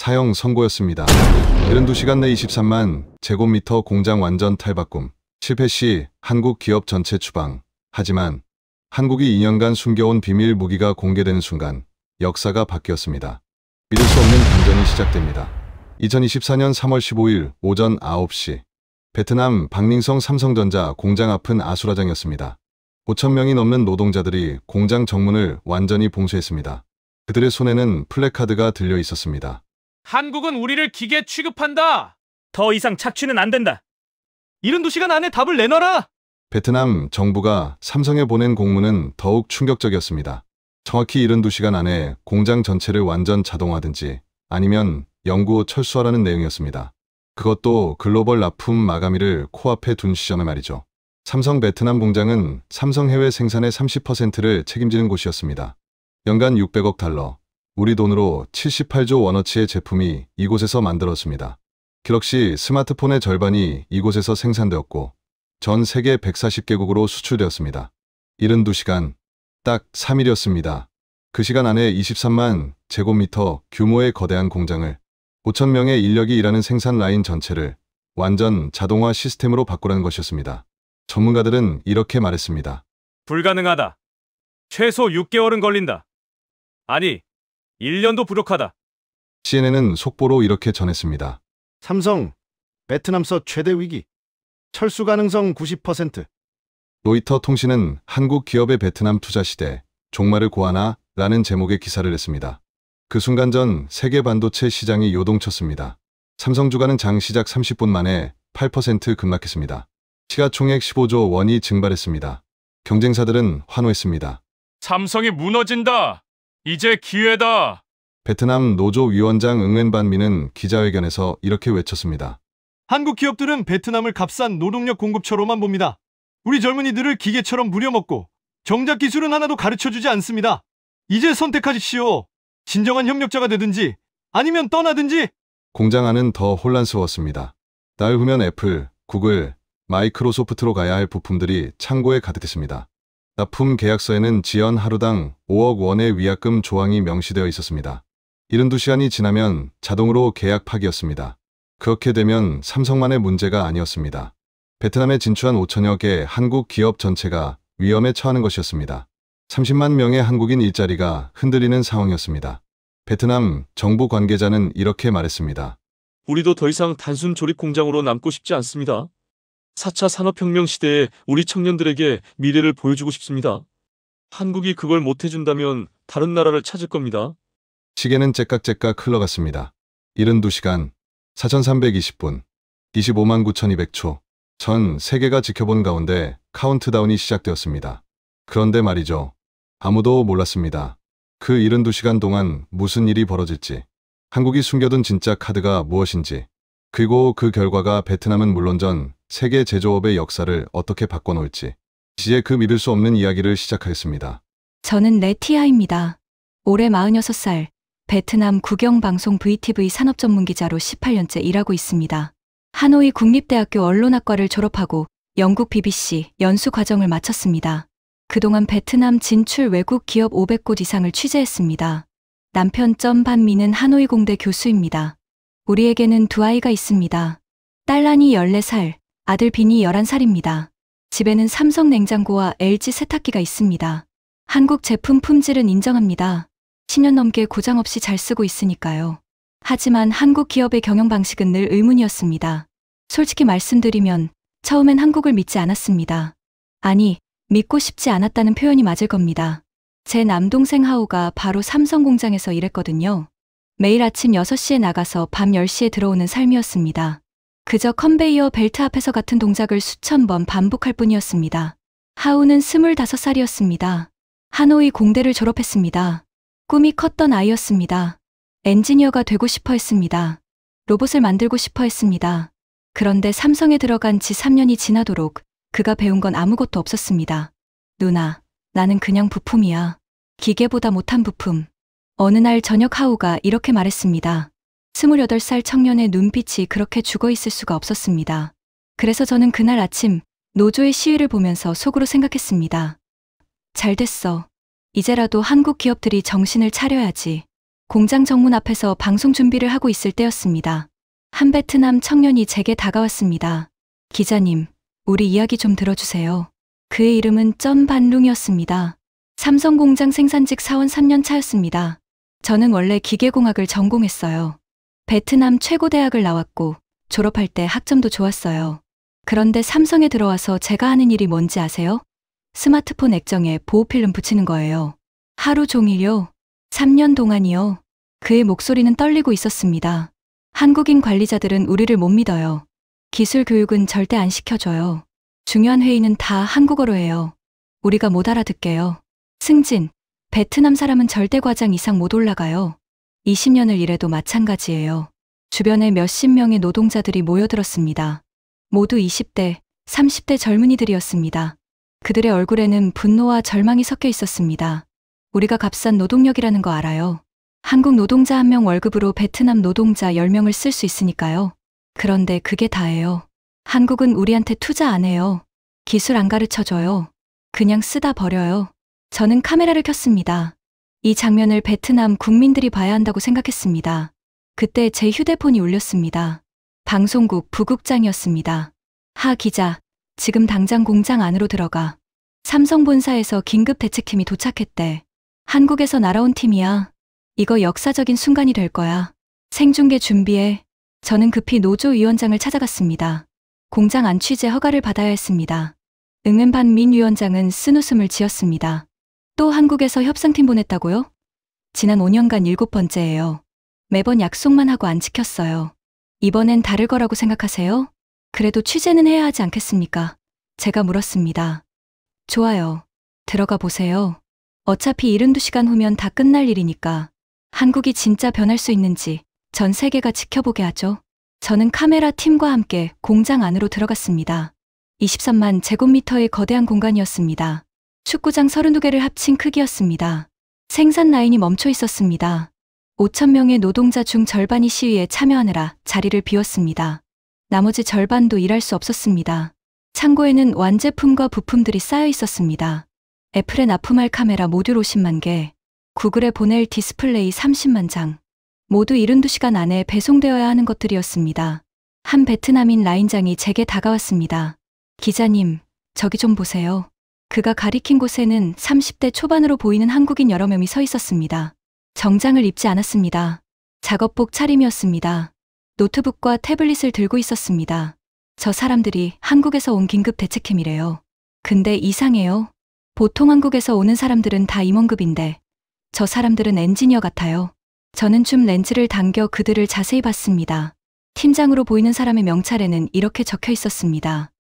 사형 선고였습니다. 72시간 내 23만 제곱미터 공장 완전 탈바꿈. 실패 시 한국 기업 전체 추방. 하지만 한국이 2년간 숨겨온 비밀 무기가 공개되는 순간 역사가 바뀌었습니다. 믿을 수 없는 반전이 시작됩니다. 2024년 3월 15일 오전 9시 베트남 박닝성 삼성전자 공장 앞은 아수라장이었습니다. 5,000명이 넘는 노동자들이 공장 정문을 완전히 봉쇄했습니다. 그들의 손에는 플래카드가 들려 있었습니다. 한국은 우리를 기계 취급한다. 더 이상 착취는 안 된다. 72시간 안에 답을 내놔라. 베트남 정부가 삼성에 보낸 공문은 더욱 충격적이었습니다. 정확히 72시간 안에 공장 전체를 완전 자동화하든지 아니면 영구 철수하라는 내용이었습니다. 그것도 글로벌 납품 마감일을 코앞에 둔 시점에 말이죠. 삼성 베트남 공장은 삼성 해외 생산의 30%를 책임지는 곳이었습니다. 연간 600억 달러, 우리 돈으로 78조 원어치의 제품이 이곳에서 만들었습니다. 갤럭시 스마트폰의 절반이 이곳에서 생산되었고 전 세계 140개국으로 수출되었습니다. 72시간, 딱 3일이었습니다. 그 시간 안에 23만 제곱미터 규모의 거대한 공장을 5,000명의 인력이 일하는 생산 라인 전체를 완전 자동화 시스템으로 바꾸라는 것이었습니다. 전문가들은 이렇게 말했습니다. 불가능하다. 최소 6개월은 걸린다. 아니, 1년도 부족하다. CNN은 속보로 이렇게 전했습니다. 삼성, 베트남서 최대 위기. 철수 가능성 90%. 로이터 통신은 한국 기업의 베트남 투자 시대, 종말을 고하나? 라는 제목의 기사를 냈습니다. 그 순간 전 세계 반도체 시장이 요동쳤습니다. 삼성 주가는 장 시작 30분 만에 8% 급락했습니다. 시가총액 15조 원이 증발했습니다. 경쟁사들은 환호했습니다. 삼성이 무너진다. 이제 기회다. 베트남 노조 위원장 응웬반 민은 기자회견에서 이렇게 외쳤습니다. 한국 기업들은 베트남을 값싼 노동력 공급처로만 봅니다. 우리 젊은이들을 기계처럼 부려먹고 정작 기술은 하나도 가르쳐주지 않습니다. 이제 선택하십시오. 진정한 협력자가 되든지 아니면 떠나든지. 공장 안은 더 혼란스러웠습니다. 나흘 후면 애플, 구글, 마이크로소프트로 가야 할 부품들이 창고에 가득했습니다. 납품 계약서에는 지연 하루당 5억 원의 위약금 조항이 명시되어 있었습니다. 72시간이 지나면 자동으로 계약 파기였습니다. 그렇게 되면 삼성만의 문제가 아니었습니다. 베트남에 진출한 5천여 개 한국 기업 전체가 위험에 처하는 것이었습니다. 30만 명의 한국인 일자리가 흔들리는 상황이었습니다. 베트남 정부 관계자는 이렇게 말했습니다. 우리도 더 이상 단순 조립 공장으로 남고 싶지 않습니다. 4차 산업혁명 시대에 우리 청년들에게 미래를 보여주고 싶습니다. 한국이 그걸 못해준다면 다른 나라를 찾을 겁니다. 시계는 째깍째깍 흘러갔습니다. 72시간, 4,320분, 25만 9,200초. 전 세계가 지켜본 가운데 카운트다운이 시작되었습니다. 그런데 말이죠. 아무도 몰랐습니다. 그 72시간 동안 무슨 일이 벌어질지, 한국이 숨겨둔 진짜 카드가 무엇인지, 그리고 그 결과가 베트남은 물론 전 세계 제조업의 역사를 어떻게 바꿔놓을지. 이제 그 믿을 수 없는 이야기를 시작하겠습니다. 저는 레티아입니다. 올해 46살, 베트남 국영방송 VTV 산업전문기자로 18년째 일하고 있습니다. 하노이 국립대학교 언론학과를 졸업하고 영국 BBC 연수 과정을 마쳤습니다. 그동안 베트남 진출 외국 기업 500곳 이상을 취재했습니다. 남편 점반미는 하노이 공대 교수입니다. 우리에게는 두 아이가 있습니다. 딸란이 14살, 아들 빈이 11살입니다. 집에는 삼성 냉장고와 LG 세탁기가 있습니다. 한국 제품 품질은 인정합니다. 10년 넘게 고장 없이 잘 쓰고 있으니까요. 하지만 한국 기업의 경영 방식은 늘 의문이었습니다. 솔직히 말씀드리면 처음엔 한국을 믿지 않았습니다. 아니, 믿고 싶지 않았다는 표현이 맞을 겁니다. 제 남동생 하오가 바로 삼성 공장에서 일했거든요. 매일 아침 6시에 나가서 밤 10시에 들어오는 삶이었습니다. 그저 컨베이어 벨트 앞에서 같은 동작을 수천 번 반복할 뿐이었습니다. 하우는 25살이었습니다. 하노이 공대를 졸업했습니다. 꿈이 컸던 아이였습니다. 엔지니어가 되고 싶어 했습니다. 로봇을 만들고 싶어 했습니다. 그런데 삼성에 들어간 지 3년이 지나도록 그가 배운 건 아무것도 없었습니다. 누나, 나는 그냥 부품이야. 기계보다 못한 부품. 어느 날 저녁 하우가 이렇게 말했습니다. 28살 청년의 눈빛이 그렇게 죽어있을 수가 없었습니다. 그래서 저는 그날 아침 노조의 시위를 보면서 속으로 생각했습니다. 잘 됐어. 이제라도 한국 기업들이 정신을 차려야지. 공장 정문 앞에서 방송 준비를 하고 있을 때였습니다. 한 베트남 청년이 제게 다가왔습니다. 기자님, 우리 이야기 좀 들어주세요. 그의 이름은 쩐 반룽이었습니다. 삼성공장 생산직 사원 3년 차였습니다. 저는 원래 기계공학을 전공했어요. 베트남 최고 대학을 나왔고 졸업할 때 학점도 좋았어요. 그런데 삼성에 들어와서 제가 하는 일이 뭔지 아세요? 스마트폰 액정에 보호필름 붙이는 거예요. 하루 종일요. 3년 동안이요. 그의 목소리는 떨리고 있었습니다. 한국인 관리자들은 우리를 못 믿어요. 기술 교육은 절대 안 시켜줘요. 중요한 회의는 다 한국어로 해요. 우리가 못 알아듣게요. 승진, 베트남 사람은 절대 과장 이상 못 올라가요. 20년을 일해도 마찬가지예요. 주변에 몇십 명의 노동자들이 모여들었습니다. 모두 20대, 30대 젊은이들이었습니다. 그들의 얼굴에는 분노와 절망이 섞여 있었습니다. 우리가 값싼 노동력이라는 거 알아요. 한국 노동자 1명 월급으로 베트남 노동자 10명을 쓸 수 있으니까요. 그런데 그게 다예요. 한국은 우리한테 투자 안 해요. 기술 안 가르쳐줘요. 그냥 쓰다 버려요. 저는 카메라를 켰습니다. 이 장면을 베트남 국민들이 봐야 한다고 생각했습니다. 그때 제 휴대폰이 울렸습니다. 방송국 부국장이었습니다. 하 기자, 지금 당장 공장 안으로 들어가. 삼성 본사에서 긴급 대책팀이 도착했대. 한국에서 날아온 팀이야. 이거 역사적인 순간이 될 거야. 생중계 준비해. 저는 급히 노조 위원장을 찾아갔습니다. 공장 안 취재 허가를 받아야 했습니다. 응은반 민 위원장은 쓴웃음을 지었습니다. 또 한국에서 협상팀 보냈다고요? 지난 5년간 7번째예요. 매번 약속만 하고 안 지켰어요. 이번엔 다를 거라고 생각하세요? 그래도 취재는 해야 하지 않겠습니까? 제가 물었습니다. 좋아요. 들어가 보세요. 어차피 72시간 후면 다 끝날 일이니까. 한국이 진짜 변할 수 있는지 전 세계가 지켜보게 하죠. 저는 카메라 팀과 함께 공장 안으로 들어갔습니다. 23만 제곱미터의 거대한 공간이었습니다. 축구장 32개를 합친 크기였습니다. 생산 라인이 멈춰 있었습니다. 5,000명의 노동자 중 절반이 시위에 참여하느라 자리를 비웠습니다. 나머지 절반도 일할 수 없었습니다. 창고에는 완제품과 부품들이 쌓여 있었습니다. 애플에 납품할 카메라 모듈 50만 개, 구글에 보낼 디스플레이 30만 장. 모두 72시간 안에 배송되어야 하는 것들이었습니다. 한 베트남인 라인장이 제게 다가왔습니다. 기자님, 저기 좀 보세요. 그가 가리킨 곳에는 30대 초반으로 보이는 한국인 여러 명이 서 있었습니다. 정장을 입지 않았습니다. 작업복 차림이었습니다. 노트북과 태블릿을 들고 있었습니다. 저 사람들이 한국에서 온 긴급 대책팀이래요. 근데 이상해요. 보통 한국에서 오는 사람들은 다 임원급인데 저 사람들은 엔지니어 같아요. 저는 줌 렌즈를 당겨 그들을 자세히 봤습니다. 팀장으로 보이는 사람의 명찰에는 이렇게 적혀 있었습니다.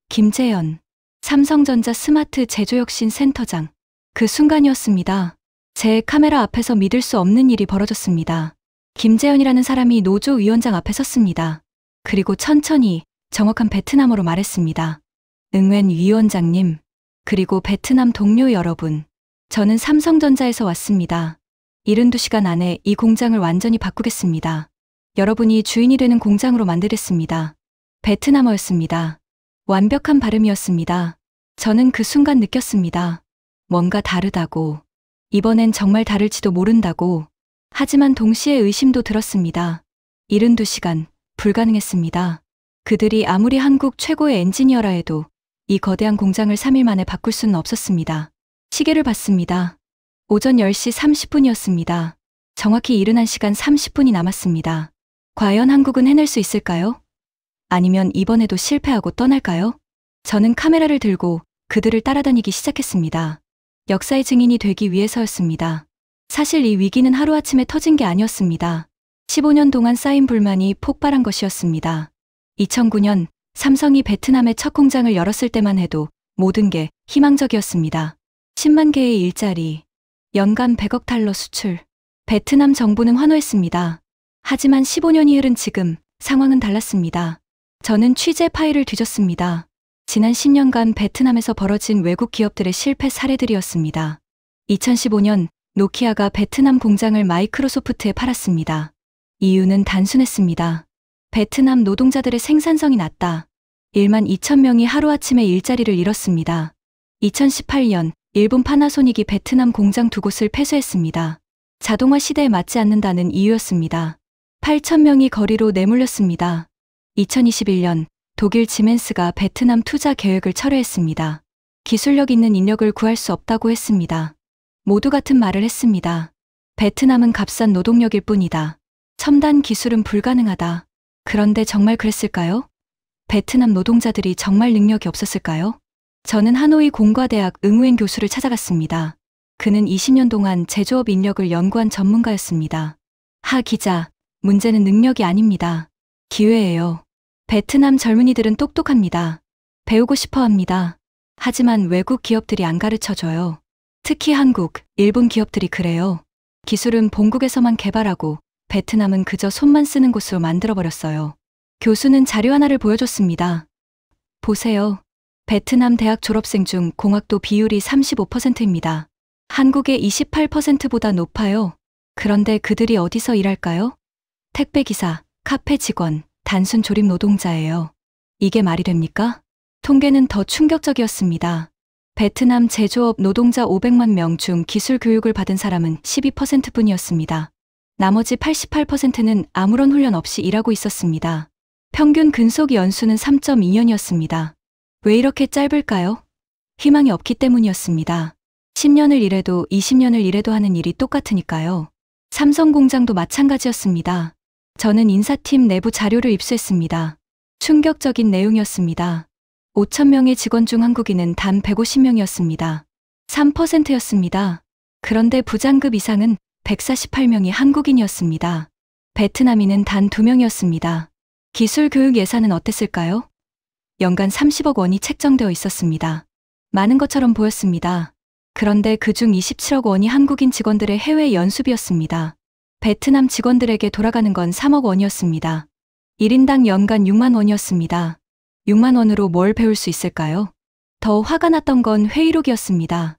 김재현, 삼성전자 스마트 제조혁신 센터장. 그 순간이었습니다. 제 카메라 앞에서 믿을 수 없는 일이 벌어졌습니다. 김재현이라는 사람이 노조 위원장 앞에 섰습니다. 그리고 천천히 정확한 베트남어로 말했습니다. 응웬 위원장님, 그리고 베트남 동료 여러분. 저는 삼성전자에서 왔습니다. 72시간 안에 이 공장을 완전히 바꾸겠습니다. 여러분이 주인이 되는 공장으로 만들겠습니다. 베트남어였습니다. 완벽한 발음이었습니다. 저는 그 순간 느꼈습니다. 뭔가 다르다고. 이번엔 정말 다를지도 모른다고. 하지만 동시에 의심도 들었습니다. 72시간, 불가능했습니다. 그들이 아무리 한국 최고의 엔지니어라 해도 이 거대한 공장을 3일 만에 바꿀 수는 없었습니다. 시계를 봤습니다. 오전 10시 30분이었습니다. 정확히 71시간 30분이 남았습니다. 과연 한국은 해낼 수 있을까요? 아니면 이번에도 실패하고 떠날까요? 저는 카메라를 들고 그들을 따라다니기 시작했습니다. 역사의 증인이 되기 위해서였습니다. 사실 이 위기는 하루아침에 터진 게 아니었습니다. 15년 동안 쌓인 불만이 폭발한 것이었습니다. 2009년 삼성이 베트남의 첫 공장을 열었을 때만 해도 모든 게 희망적이었습니다. 10만 개의 일자리, 연간 100억 달러 수출. 베트남 정부는 환호했습니다. 하지만 15년이 흐른 지금 상황은 달랐습니다. 저는 취재 파일을 뒤졌습니다. 지난 10년간 베트남에서 벌어진 외국 기업들의 실패 사례들이었습니다. 2015년 노키아가 베트남 공장을 마이크로소프트에 팔았습니다. 이유는 단순했습니다. 베트남 노동자들의 생산성이 낮다. 1만 2천 명이 하루아침에 일자리를 잃었습니다. 2018년 일본 파나소닉이 베트남 공장 2곳을 폐쇄했습니다. 자동화 시대에 맞지 않는다는 이유였습니다. 8,000명이 거리로 내몰렸습니다. 2021년 독일 지멘스가 베트남 투자 계획을 철회했습니다. 기술력 있는 인력을 구할 수 없다고 했습니다. 모두 같은 말을 했습니다. 베트남은 값싼 노동력일 뿐이다. 첨단 기술은 불가능하다. 그런데 정말 그랬을까요? 베트남 노동자들이 정말 능력이 없었을까요? 저는 하노이 공과대학 응우엔 교수를 찾아갔습니다. 그는 20년 동안 제조업 인력을 연구한 전문가였습니다. 하 기자, 문제는 능력이 아닙니다. 기회예요. 베트남 젊은이들은 똑똑합니다. 배우고 싶어 합니다. 하지만 외국 기업들이 안 가르쳐줘요. 특히 한국, 일본 기업들이 그래요. 기술은 본국에서만 개발하고 베트남은 그저 손만 쓰는 곳으로 만들어버렸어요. 교수는 자료 하나를 보여줬습니다. 보세요. 베트남 대학 졸업생 중 공학도 비율이 35%입니다. 한국의 28%보다 높아요. 그런데 그들이 어디서 일할까요? 택배기사, 카페 직원, 단순 조립 노동자예요. 이게 말이 됩니까? 통계는 더 충격적이었습니다. 베트남 제조업 노동자 500만 명 중 기술 교육을 받은 사람은 12%뿐이었습니다. 나머지 88%는 아무런 훈련 없이 일하고 있었습니다. 평균 근속 연수는 3.2년이었습니다. 왜 이렇게 짧을까요? 희망이 없기 때문이었습니다. 10년을 일해도 20년을 일해도 하는 일이 똑같으니까요. 삼성 공장도 마찬가지였습니다. 저는 인사팀 내부 자료를 입수했습니다. 충격적인 내용이었습니다. 5,000명의 직원 중 한국인은 단 150명이었습니다. 3%였습니다. 그런데 부장급 이상은 148명이 한국인이었습니다. 베트남인은 단 2명이었습니다. 기술 교육 예산은 어땠을까요? 연간 30억 원이 책정되어 있었습니다. 많은 것처럼 보였습니다. 그런데 그중 27억 원이 한국인 직원들의 해외 연수비였습니다. 베트남 직원들에게 돌아가는 건 3억 원이었습니다. 1인당 연간 6만 원이었습니다. 6만 원으로 뭘 배울 수 있을까요? 더 화가 났던 건 회의록이었습니다.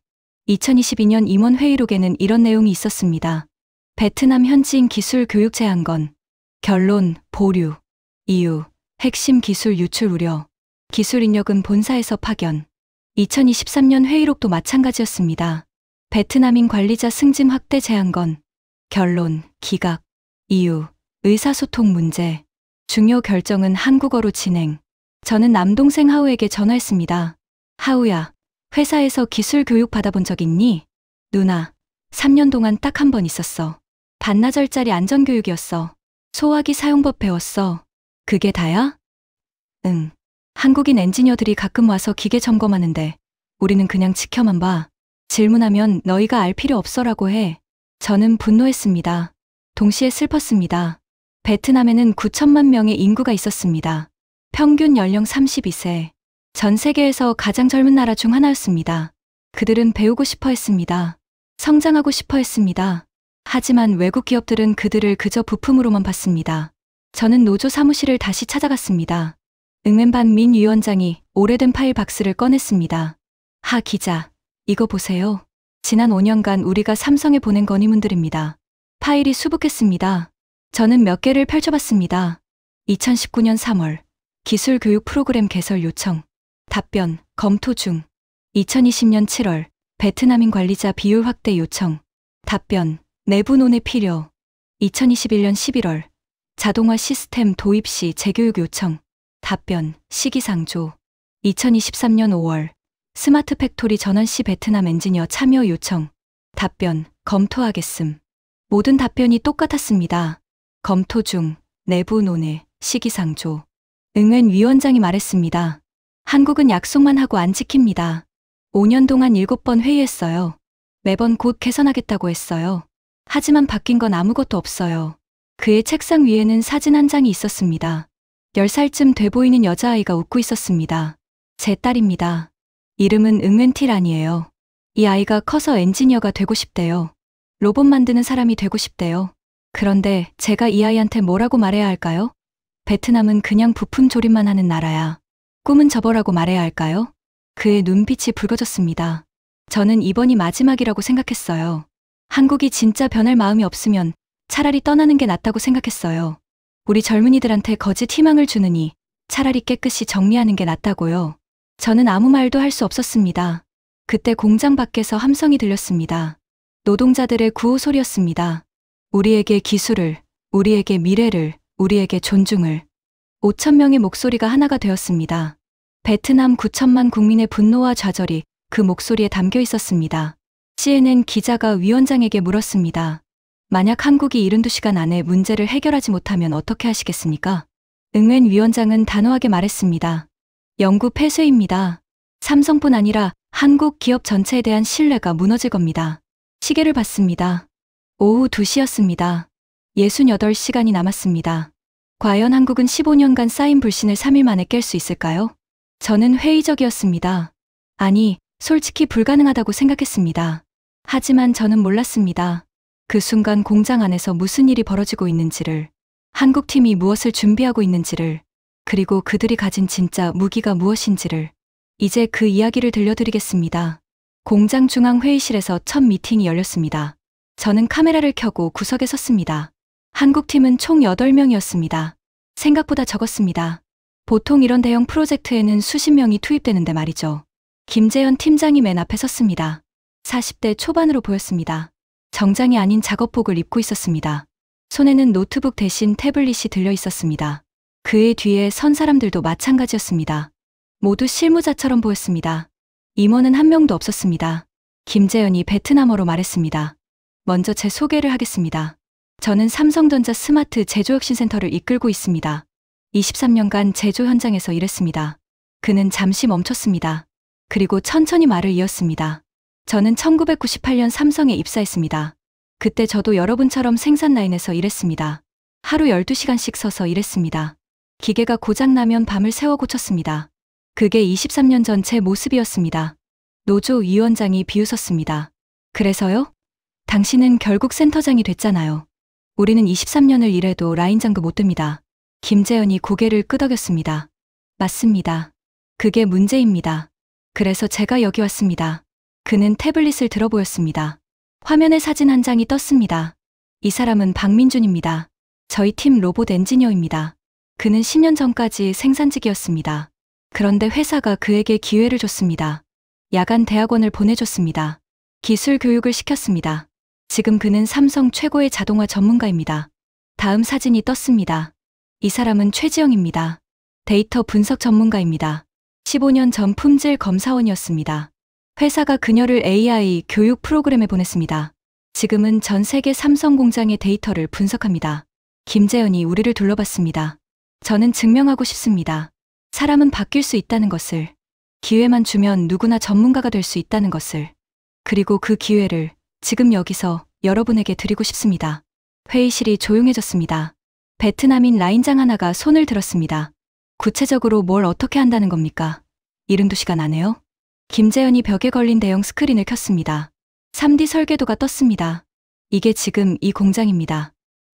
2022년 임원 회의록에는 이런 내용이 있었습니다. 베트남 현지인 기술 교육 제한건. 결론, 보류. 이유, 핵심 기술 유출 우려. 기술 인력은 본사에서 파견. 2023년 회의록도 마찬가지였습니다. 베트남인 관리자 승진 확대 제한건. 결론, 기각. 이유, 의사소통 문제. 중요 결정은 한국어로 진행. 저는 남동생 하우에게 전화했습니다. 하우야, 회사에서 기술 교육 받아본 적 있니? 누나, 3년 동안 딱 한 번 있었어. 반나절짜리 안전교육이었어. 소화기 사용법 배웠어. 그게 다야? 응. 한국인 엔지니어들이 가끔 와서 기계 점검하는데 우리는 그냥 지켜만 봐. 질문하면 너희가 알 필요 없어라고 해. 저는 분노했습니다. 동시에 슬펐습니다. 베트남에는 9천만 명의 인구가 있었습니다. 평균 연령 32세. 전 세계에서 가장 젊은 나라 중 하나였습니다. 그들은 배우고 싶어 했습니다. 성장하고 싶어 했습니다. 하지만 외국 기업들은 그들을 그저 부품으로만 봤습니다. 저는 노조 사무실을 다시 찾아갔습니다. 응웬반 민 위원장이 오래된 파일 박스를 꺼냈습니다. 하 기자, 이거 보세요. 지난 5년간 우리가 삼성에 보낸 건의문들입니다. 파일이 수북했습니다. 저는 몇 개를 펼쳐봤습니다. 2019년 3월, 기술 교육 프로그램 개설 요청. 답변, 검토 중. 2020년 7월, 베트남인 관리자 비율 확대 요청. 답변, 내부 논의 필요. 2021년 11월, 자동화 시스템 도입 시 재교육 요청. 답변, 시기상조. 2023년 5월, 스마트 팩토리 전환 시 베트남 엔지니어 참여 요청. 답변, 검토하겠음. 모든 답변이 똑같았습니다. 검토 중, 내부 논의, 시기상조. 응웬 위원장이 말했습니다. 한국은 약속만 하고 안 지킵니다. 5년 동안 7번 회의했어요. 매번 곧 개선하겠다고 했어요. 하지만 바뀐 건 아무것도 없어요. 그의 책상 위에는 사진 한 장이 있었습니다. 10살쯤 돼 보이는 여자아이가 웃고 있었습니다. 제 딸입니다. 이름은 응웬티란이에요. 이 아이가 커서 엔지니어가 되고 싶대요. 로봇 만드는 사람이 되고 싶대요. 그런데 제가 이 아이한테 뭐라고 말해야 할까요? 베트남은 그냥 부품 조립만 하는 나라야. 꿈은 접어라고 말해야 할까요? 그의 눈빛이 붉어졌습니다. 저는 이번이 마지막이라고 생각했어요. 한국이 진짜 변할 마음이 없으면 차라리 떠나는 게 낫다고 생각했어요. 우리 젊은이들한테 거짓 희망을 주느니 차라리 깨끗이 정리하는 게 낫다고요. 저는 아무 말도 할 수 없었습니다. 그때 공장 밖에서 함성이 들렸습니다. 노동자들의 구호 소리였습니다. 우리에게 기술을, 우리에게 미래를, 우리에게 존중을. 5천 명의 목소리가 하나가 되었습니다. 베트남 9천만 국민의 분노와 좌절이 그 목소리에 담겨 있었습니다. CNN 기자가 위원장에게 물었습니다. 만약 한국이 72시간 안에 문제를 해결하지 못하면 어떻게 하시겠습니까? 응웬 위원장은 단호하게 말했습니다. 영구 폐쇄입니다. 삼성뿐 아니라 한국 기업 전체에 대한 신뢰가 무너질 겁니다. 시계를 봤습니다. 오후 2시였습니다. 68시간이 남았습니다. 과연 한국은 15년간 쌓인 불신을 3일 만에 깰 수 있을까요? 저는 회의적이었습니다. 아니, 솔직히 불가능하다고 생각했습니다. 하지만 저는 몰랐습니다. 그 순간 공장 안에서 무슨 일이 벌어지고 있는지를, 한국팀이 무엇을 준비하고 있는지를, 그리고 그들이 가진 진짜 무기가 무엇인지를. 이제 그 이야기를 들려드리겠습니다. 공장 중앙 회의실에서 첫 미팅이 열렸습니다. 저는 카메라를 켜고 구석에 섰습니다. 한국팀은 총 8명이었습니다. 생각보다 적었습니다. 보통 이런 대형 프로젝트에는 수십 명이 투입되는데 말이죠. 김재현 팀장이 맨 앞에 섰습니다. 40대 초반으로 보였습니다. 정장이 아닌 작업복을 입고 있었습니다. 손에는 노트북 대신 태블릿이 들려 있었습니다. 그의 뒤에 선 사람들도 마찬가지였습니다. 모두 실무자처럼 보였습니다. 임원은 한 명도 없었습니다. 김재현이 베트남어로 말했습니다. 먼저 제 소개를 하겠습니다. 저는 삼성전자 스마트 제조혁신센터를 이끌고 있습니다. 23년간 제조 현장에서 일했습니다. 그는 잠시 멈췄습니다. 그리고 천천히 말을 이었습니다. 저는 1998년 삼성에 입사했습니다. 그때 저도 여러분처럼 생산 라인에서 일했습니다. 하루 12시간씩 서서 일했습니다. 기계가 고장나면 밤을 새워 고쳤습니다. 그게 23년 전 제 모습이었습니다. 노조 위원장이 비웃었습니다. 그래서요? 당신은 결국 센터장이 됐잖아요. 우리는 23년을 일해도 라인 장도 못 듭니다. 김재현이 고개를 끄덕였습니다. 맞습니다. 그게 문제입니다. 그래서 제가 여기 왔습니다. 그는 태블릿을 들어 보였습니다. 화면에 사진 한 장이 떴습니다. 이 사람은 박민준입니다. 저희 팀 로봇 엔지니어입니다. 그는 10년 전까지 생산직이었습니다. 그런데 회사가 그에게 기회를 줬습니다. 야간 대학원을 보내줬습니다. 기술 교육을 시켰습니다. 지금 그는 삼성 최고의 자동화 전문가입니다. 다음 사진이 떴습니다. 이 사람은 최지영입니다. 데이터 분석 전문가입니다. 15년 전 품질 검사원이었습니다. 회사가 그녀를 AI 교육 프로그램에 보냈습니다. 지금은 전 세계 삼성 공장의 데이터를 분석합니다. 김재현이 우리를 둘러봤습니다. 저는 증명하고 싶습니다. 사람은 바뀔 수 있다는 것을, 기회만 주면 누구나 전문가가 될 수 있다는 것을, 그리고 그 기회를 지금 여기서 여러분에게 드리고 싶습니다. 회의실이 조용해졌습니다. 베트남인 라인장 하나가 손을 들었습니다. 구체적으로 뭘 어떻게 한다는 겁니까? 72시간 안에요? 김재현이 벽에 걸린 대형 스크린을 켰습니다. 3D 설계도가 떴습니다. 이게 지금 이 공장입니다.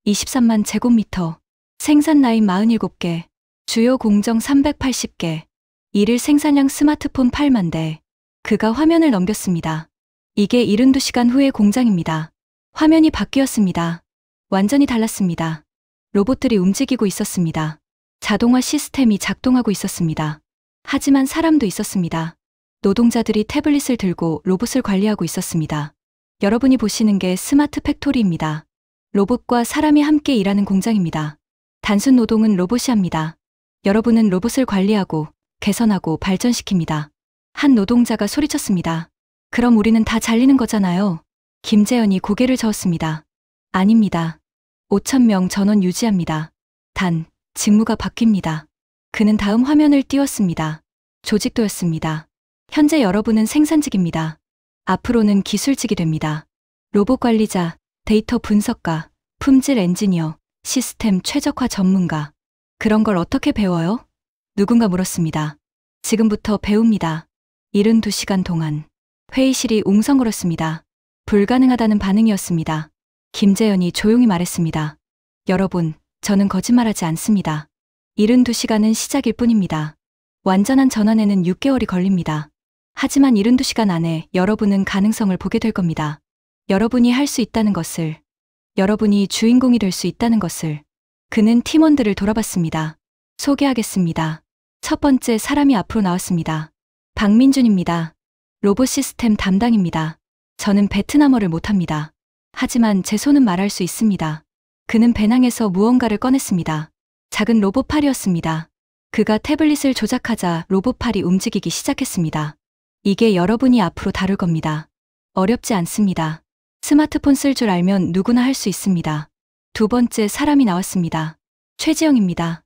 23만 제곱미터, 생산 라인 47개, 주요 공정 380개, 일일 생산량 스마트폰 8만 대. 그가 화면을 넘겼습니다. 이게 72시간 후의 공장입니다. 화면이 바뀌었습니다. 완전히 달랐습니다. 로봇들이 움직이고 있었습니다. 자동화 시스템이 작동하고 있었습니다. 하지만 사람도 있었습니다. 노동자들이 태블릿을 들고 로봇을 관리하고 있었습니다. 여러분이 보시는 게 스마트 팩토리입니다. 로봇과 사람이 함께 일하는 공장입니다. 단순 노동은 로봇이 합니다. 여러분은 로봇을 관리하고 개선하고 발전시킵니다. 한 노동자가 소리쳤습니다. 그럼 우리는 다 잘리는 거잖아요. 김재현이 고개를 저었습니다. 아닙니다. 5,000명 전원 유지합니다. 단, 직무가 바뀝니다. 그는 다음 화면을 띄웠습니다. 조직도였습니다. 현재 여러분은 생산직입니다. 앞으로는 기술직이 됩니다. 로봇 관리자, 데이터 분석가, 품질 엔지니어, 시스템 최적화 전문가. 그런 걸 어떻게 배워요? 누군가 물었습니다. 지금부터 배웁니다. 72시간 동안. 회의실이 웅성거렸습니다. 불가능하다는 반응이었습니다. 김재현이 조용히 말했습니다. 여러분, 저는 거짓말하지 않습니다. 72시간은 시작일 뿐입니다. 완전한 전환에는 6개월이 걸립니다. 하지만 72시간 안에 여러분은 가능성을 보게 될 겁니다. 여러분이 할 수 있다는 것을, 여러분이 주인공이 될 수 있다는 것을. 그는 팀원들을 돌아봤습니다. 소개하겠습니다. 첫 번째 사람이 앞으로 나왔습니다. 박민준입니다. 로봇 시스템 담당입니다. 저는 베트남어를 못합니다. 하지만 제 손은 말할 수 있습니다. 그는 배낭에서 무언가를 꺼냈습니다. 작은 로봇팔이었습니다. 그가 태블릿을 조작하자 로봇팔이 움직이기 시작했습니다. 이게 여러분이 앞으로 다룰 겁니다. 어렵지 않습니다. 스마트폰 쓸 줄 알면 누구나 할 수 있습니다. 두 번째 사람이 나왔습니다. 최지영입니다.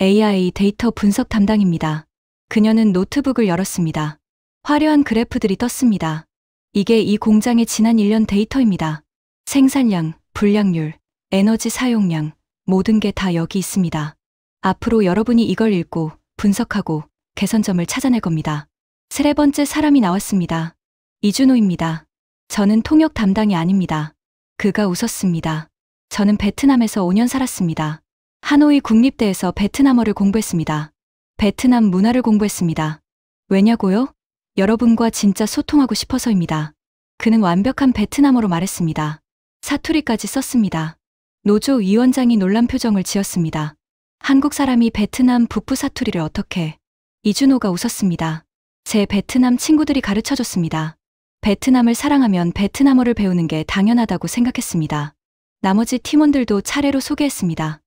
AI 데이터 분석 담당입니다. 그녀는 노트북을 열었습니다. 화려한 그래프들이 떴습니다. 이게 이 공장의 지난 1년 데이터입니다. 생산량, 불량률, 에너지 사용량, 모든 게 다 여기 있습니다. 앞으로 여러분이 이걸 읽고 분석하고 개선점을 찾아낼 겁니다. 세 번째 사람이 나왔습니다. 이준호입니다. 저는 통역 담당이 아닙니다. 그가 웃었습니다. 저는 베트남에서 5년 살았습니다. 하노이 국립대에서 베트남어를 공부했습니다. 베트남 문화를 공부했습니다. 왜냐고요? 여러분과 진짜 소통하고 싶어서입니다. 그는 완벽한 베트남어로 말했습니다. 사투리까지 썼습니다. 노조 위원장이 놀란 표정을 지었습니다. 한국 사람이 베트남 북부 사투리를 어떻게? 이준호가 웃었습니다. 제 베트남 친구들이 가르쳐줬습니다. 베트남을 사랑하면 베트남어를 배우는 게 당연하다고 생각했습니다. 나머지 팀원들도 차례로 소개했습니다.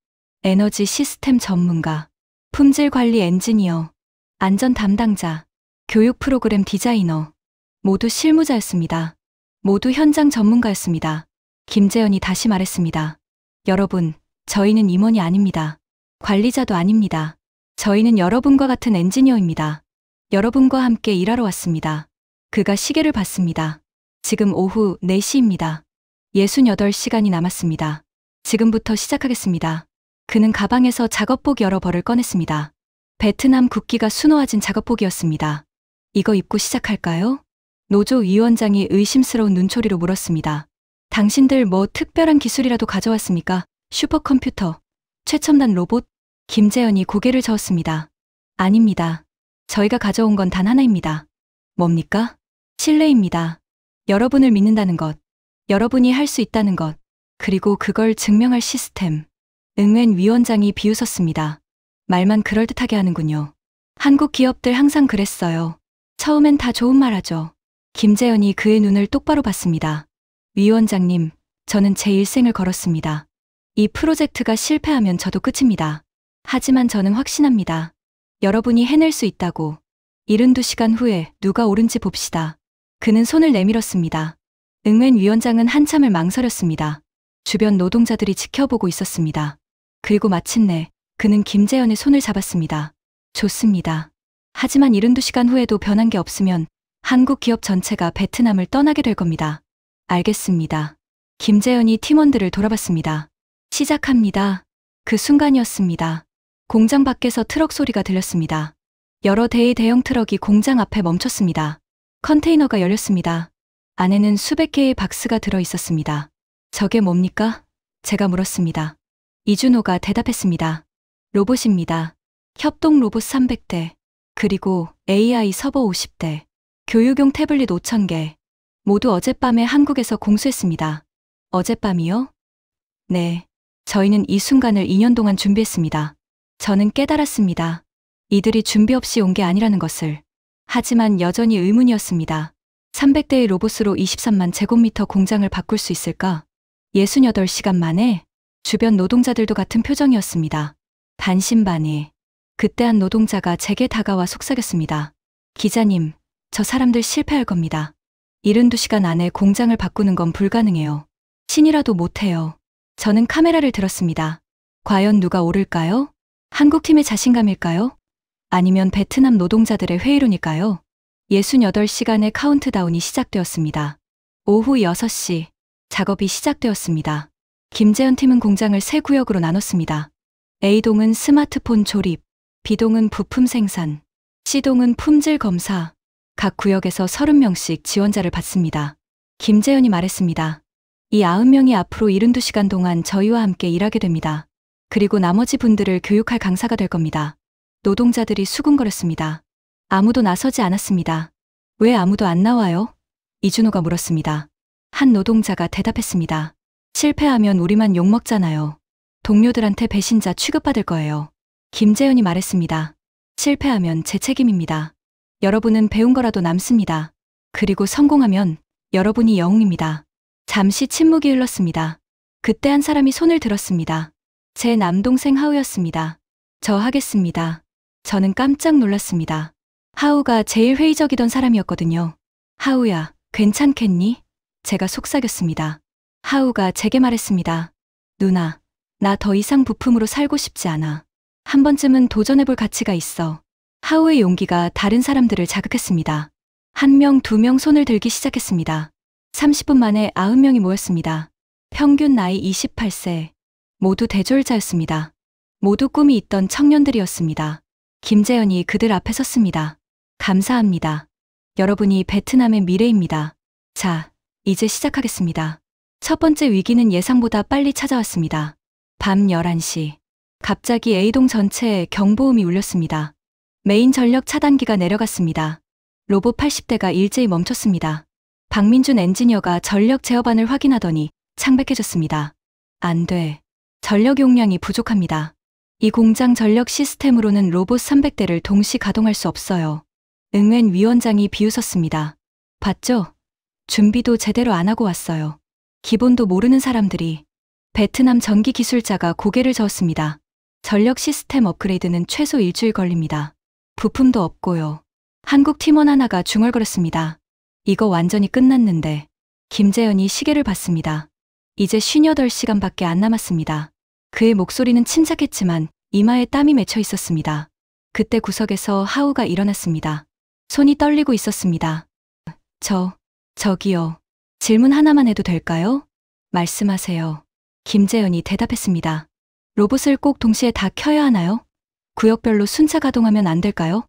에너지 시스템 전문가, 품질 관리 엔지니어, 안전 담당자, 교육 프로그램 디자이너, 모두 실무자였습니다. 모두 현장 전문가였습니다. 김재현이 다시 말했습니다. 여러분, 저희는 임원이 아닙니다. 관리자도 아닙니다. 저희는 여러분과 같은 엔지니어입니다. 여러분과 함께 일하러 왔습니다. 그가 시계를 봤습니다. 지금 오후 4시입니다. 68시간이 남았습니다. 지금부터 시작하겠습니다. 그는 가방에서 작업복 여러 벌을 꺼냈습니다. 베트남 국기가 수놓아진 작업복이었습니다. 이거 입고 시작할까요? 노조 위원장이 의심스러운 눈초리로 물었습니다. 당신들 뭐 특별한 기술이라도 가져왔습니까? 슈퍼컴퓨터, 최첨단 로봇? 김재현이 고개를 저었습니다. 아닙니다. 저희가 가져온 건 단 하나입니다. 뭡니까? 신뢰입니다. 여러분을 믿는다는 것, 여러분이 할 수 있다는 것, 그리고 그걸 증명할 시스템. 응웬 위원장이 비웃었습니다. 말만 그럴듯하게 하는군요. 한국 기업들 항상 그랬어요. 처음엔 다 좋은 말 하죠. 김재현이 그의 눈을 똑바로 봤습니다. 위원장님, 저는 제 일생을 걸었습니다. 이 프로젝트가 실패하면 저도 끝입니다. 하지만 저는 확신합니다. 여러분이 해낼 수 있다고. 72시간 후에 누가 옳은지 봅시다. 그는 손을 내밀었습니다. 응웬 위원장은 한참을 망설였습니다. 주변 노동자들이 지켜보고 있었습니다. 그리고 마침내 그는 김재현의 손을 잡았습니다. 좋습니다. 하지만 72시간 후에도 변한 게 없으면 한국 기업 전체가 베트남을 떠나게 될 겁니다. 알겠습니다. 김재현이 팀원들을 돌아봤습니다. 시작합니다. 그 순간이었습니다. 공장 밖에서 트럭 소리가 들렸습니다. 여러 대의 대형 트럭이 공장 앞에 멈췄습니다. 컨테이너가 열렸습니다. 안에는 수백 개의 박스가 들어 있었습니다. 저게 뭡니까? 제가 물었습니다. 이준호가 대답했습니다. 로봇입니다. 협동 로봇 300대, 그리고 AI 서버 50대, 교육용 태블릿 5,000개, 모두 어젯밤에 한국에서 공수했습니다. 어젯밤이요? 네. 저희는 이 순간을 2년 동안 준비했습니다. 저는 깨달았습니다. 이들이 준비 없이 온 게 아니라는 것을. 하지만 여전히 의문이었습니다. 300대의 로봇으로 23만 제곱미터 공장을 바꿀 수 있을까? 68시간 만에? 주변 노동자들도 같은 표정이었습니다. 반신반의. 그때 한 노동자가 제게 다가와 속삭였습니다. 기자님, 저 사람들 실패할 겁니다. 72시간 안에 공장을 바꾸는 건 불가능해요. 신이라도 못해요. 저는 카메라를 들었습니다. 과연 누가 오를까요? 한국팀의 자신감일까요? 아니면 베트남 노동자들의 회의론일까요? 68시간의 카운트다운이 시작되었습니다. 오후 6시, 작업이 시작되었습니다. 김재현 팀은 공장을 세 구역으로 나눴습니다. A동은 스마트폰 조립, B동은 부품 생산, C동은 품질 검사. 각 구역에서 30명씩 지원자를 받습니다. 김재현이 말했습니다. 이 90명이 앞으로 72시간 동안 저희와 함께 일하게 됩니다. 그리고 나머지 분들을 교육할 강사가 될 겁니다. 노동자들이 수군거렸습니다. 아무도 나서지 않았습니다. 왜 아무도 안 나와요? 이준호가 물었습니다. 한 노동자가 대답했습니다. 실패하면 우리만 욕먹잖아요. 동료들한테 배신자 취급받을 거예요. 김재현이 말했습니다. 실패하면 제 책임입니다. 여러분은 배운 거라도 남습니다. 그리고 성공하면 여러분이 영웅입니다. 잠시 침묵이 흘렀습니다. 그때 한 사람이 손을 들었습니다. 제 남동생 하우였습니다. 저 하겠습니다. 저는 깜짝 놀랐습니다. 하우가 제일 회의적이던 사람이었거든요. 하우야, 괜찮겠니? 제가 속삭였습니다. 하우가 제게 말했습니다. 누나, 나 더 이상 부품으로 살고 싶지 않아. 한 번쯤은 도전해볼 가치가 있어. 하우의 용기가 다른 사람들을 자극했습니다. 1명, 2명 손을 들기 시작했습니다. 30분 만에 90명이 모였습니다. 평균 나이 28세. 모두 대졸자였습니다. 모두 꿈이 있던 청년들이었습니다. 김재현이 그들 앞에 섰습니다. 감사합니다. 여러분이 베트남의 미래입니다. 자, 이제 시작하겠습니다. 첫 번째 위기는 예상보다 빨리 찾아왔습니다. 밤 11시. 갑자기 A동 전체에 경보음이 울렸습니다. 메인 전력 차단기가 내려갔습니다. 로봇 80대가 일제히 멈췄습니다. 박민준 엔지니어가 전력 제어반을 확인하더니 창백해졌습니다. 안 돼. 전력 용량이 부족합니다. 이 공장 전력 시스템으로는 로봇 300대를 동시 가동할 수 없어요. 응웬 위원장이 비웃었습니다. 봤죠? 준비도 제대로 안 하고 왔어요. 기본도 모르는 사람들이. 베트남 전기 기술자가 고개를 저었습니다. 전력 시스템 업그레이드는 최소 일주일 걸립니다. 부품도 없고요. 한국 팀원 하나가 중얼거렸습니다. 이거 완전히 끝났는데. 김재현이 시계를 봤습니다. 이제 58시간밖에 안 남았습니다. 그의 목소리는 침착했지만 이마에 땀이 맺혀 있었습니다. 그때 구석에서 하우가 일어났습니다. 손이 떨리고 있었습니다. 저기요. 질문 하나만 해도 될까요? 말씀하세요. 김재현이 대답했습니다. 로봇을 꼭 동시에 다 켜야 하나요? 구역별로 순차 가동하면 안 될까요?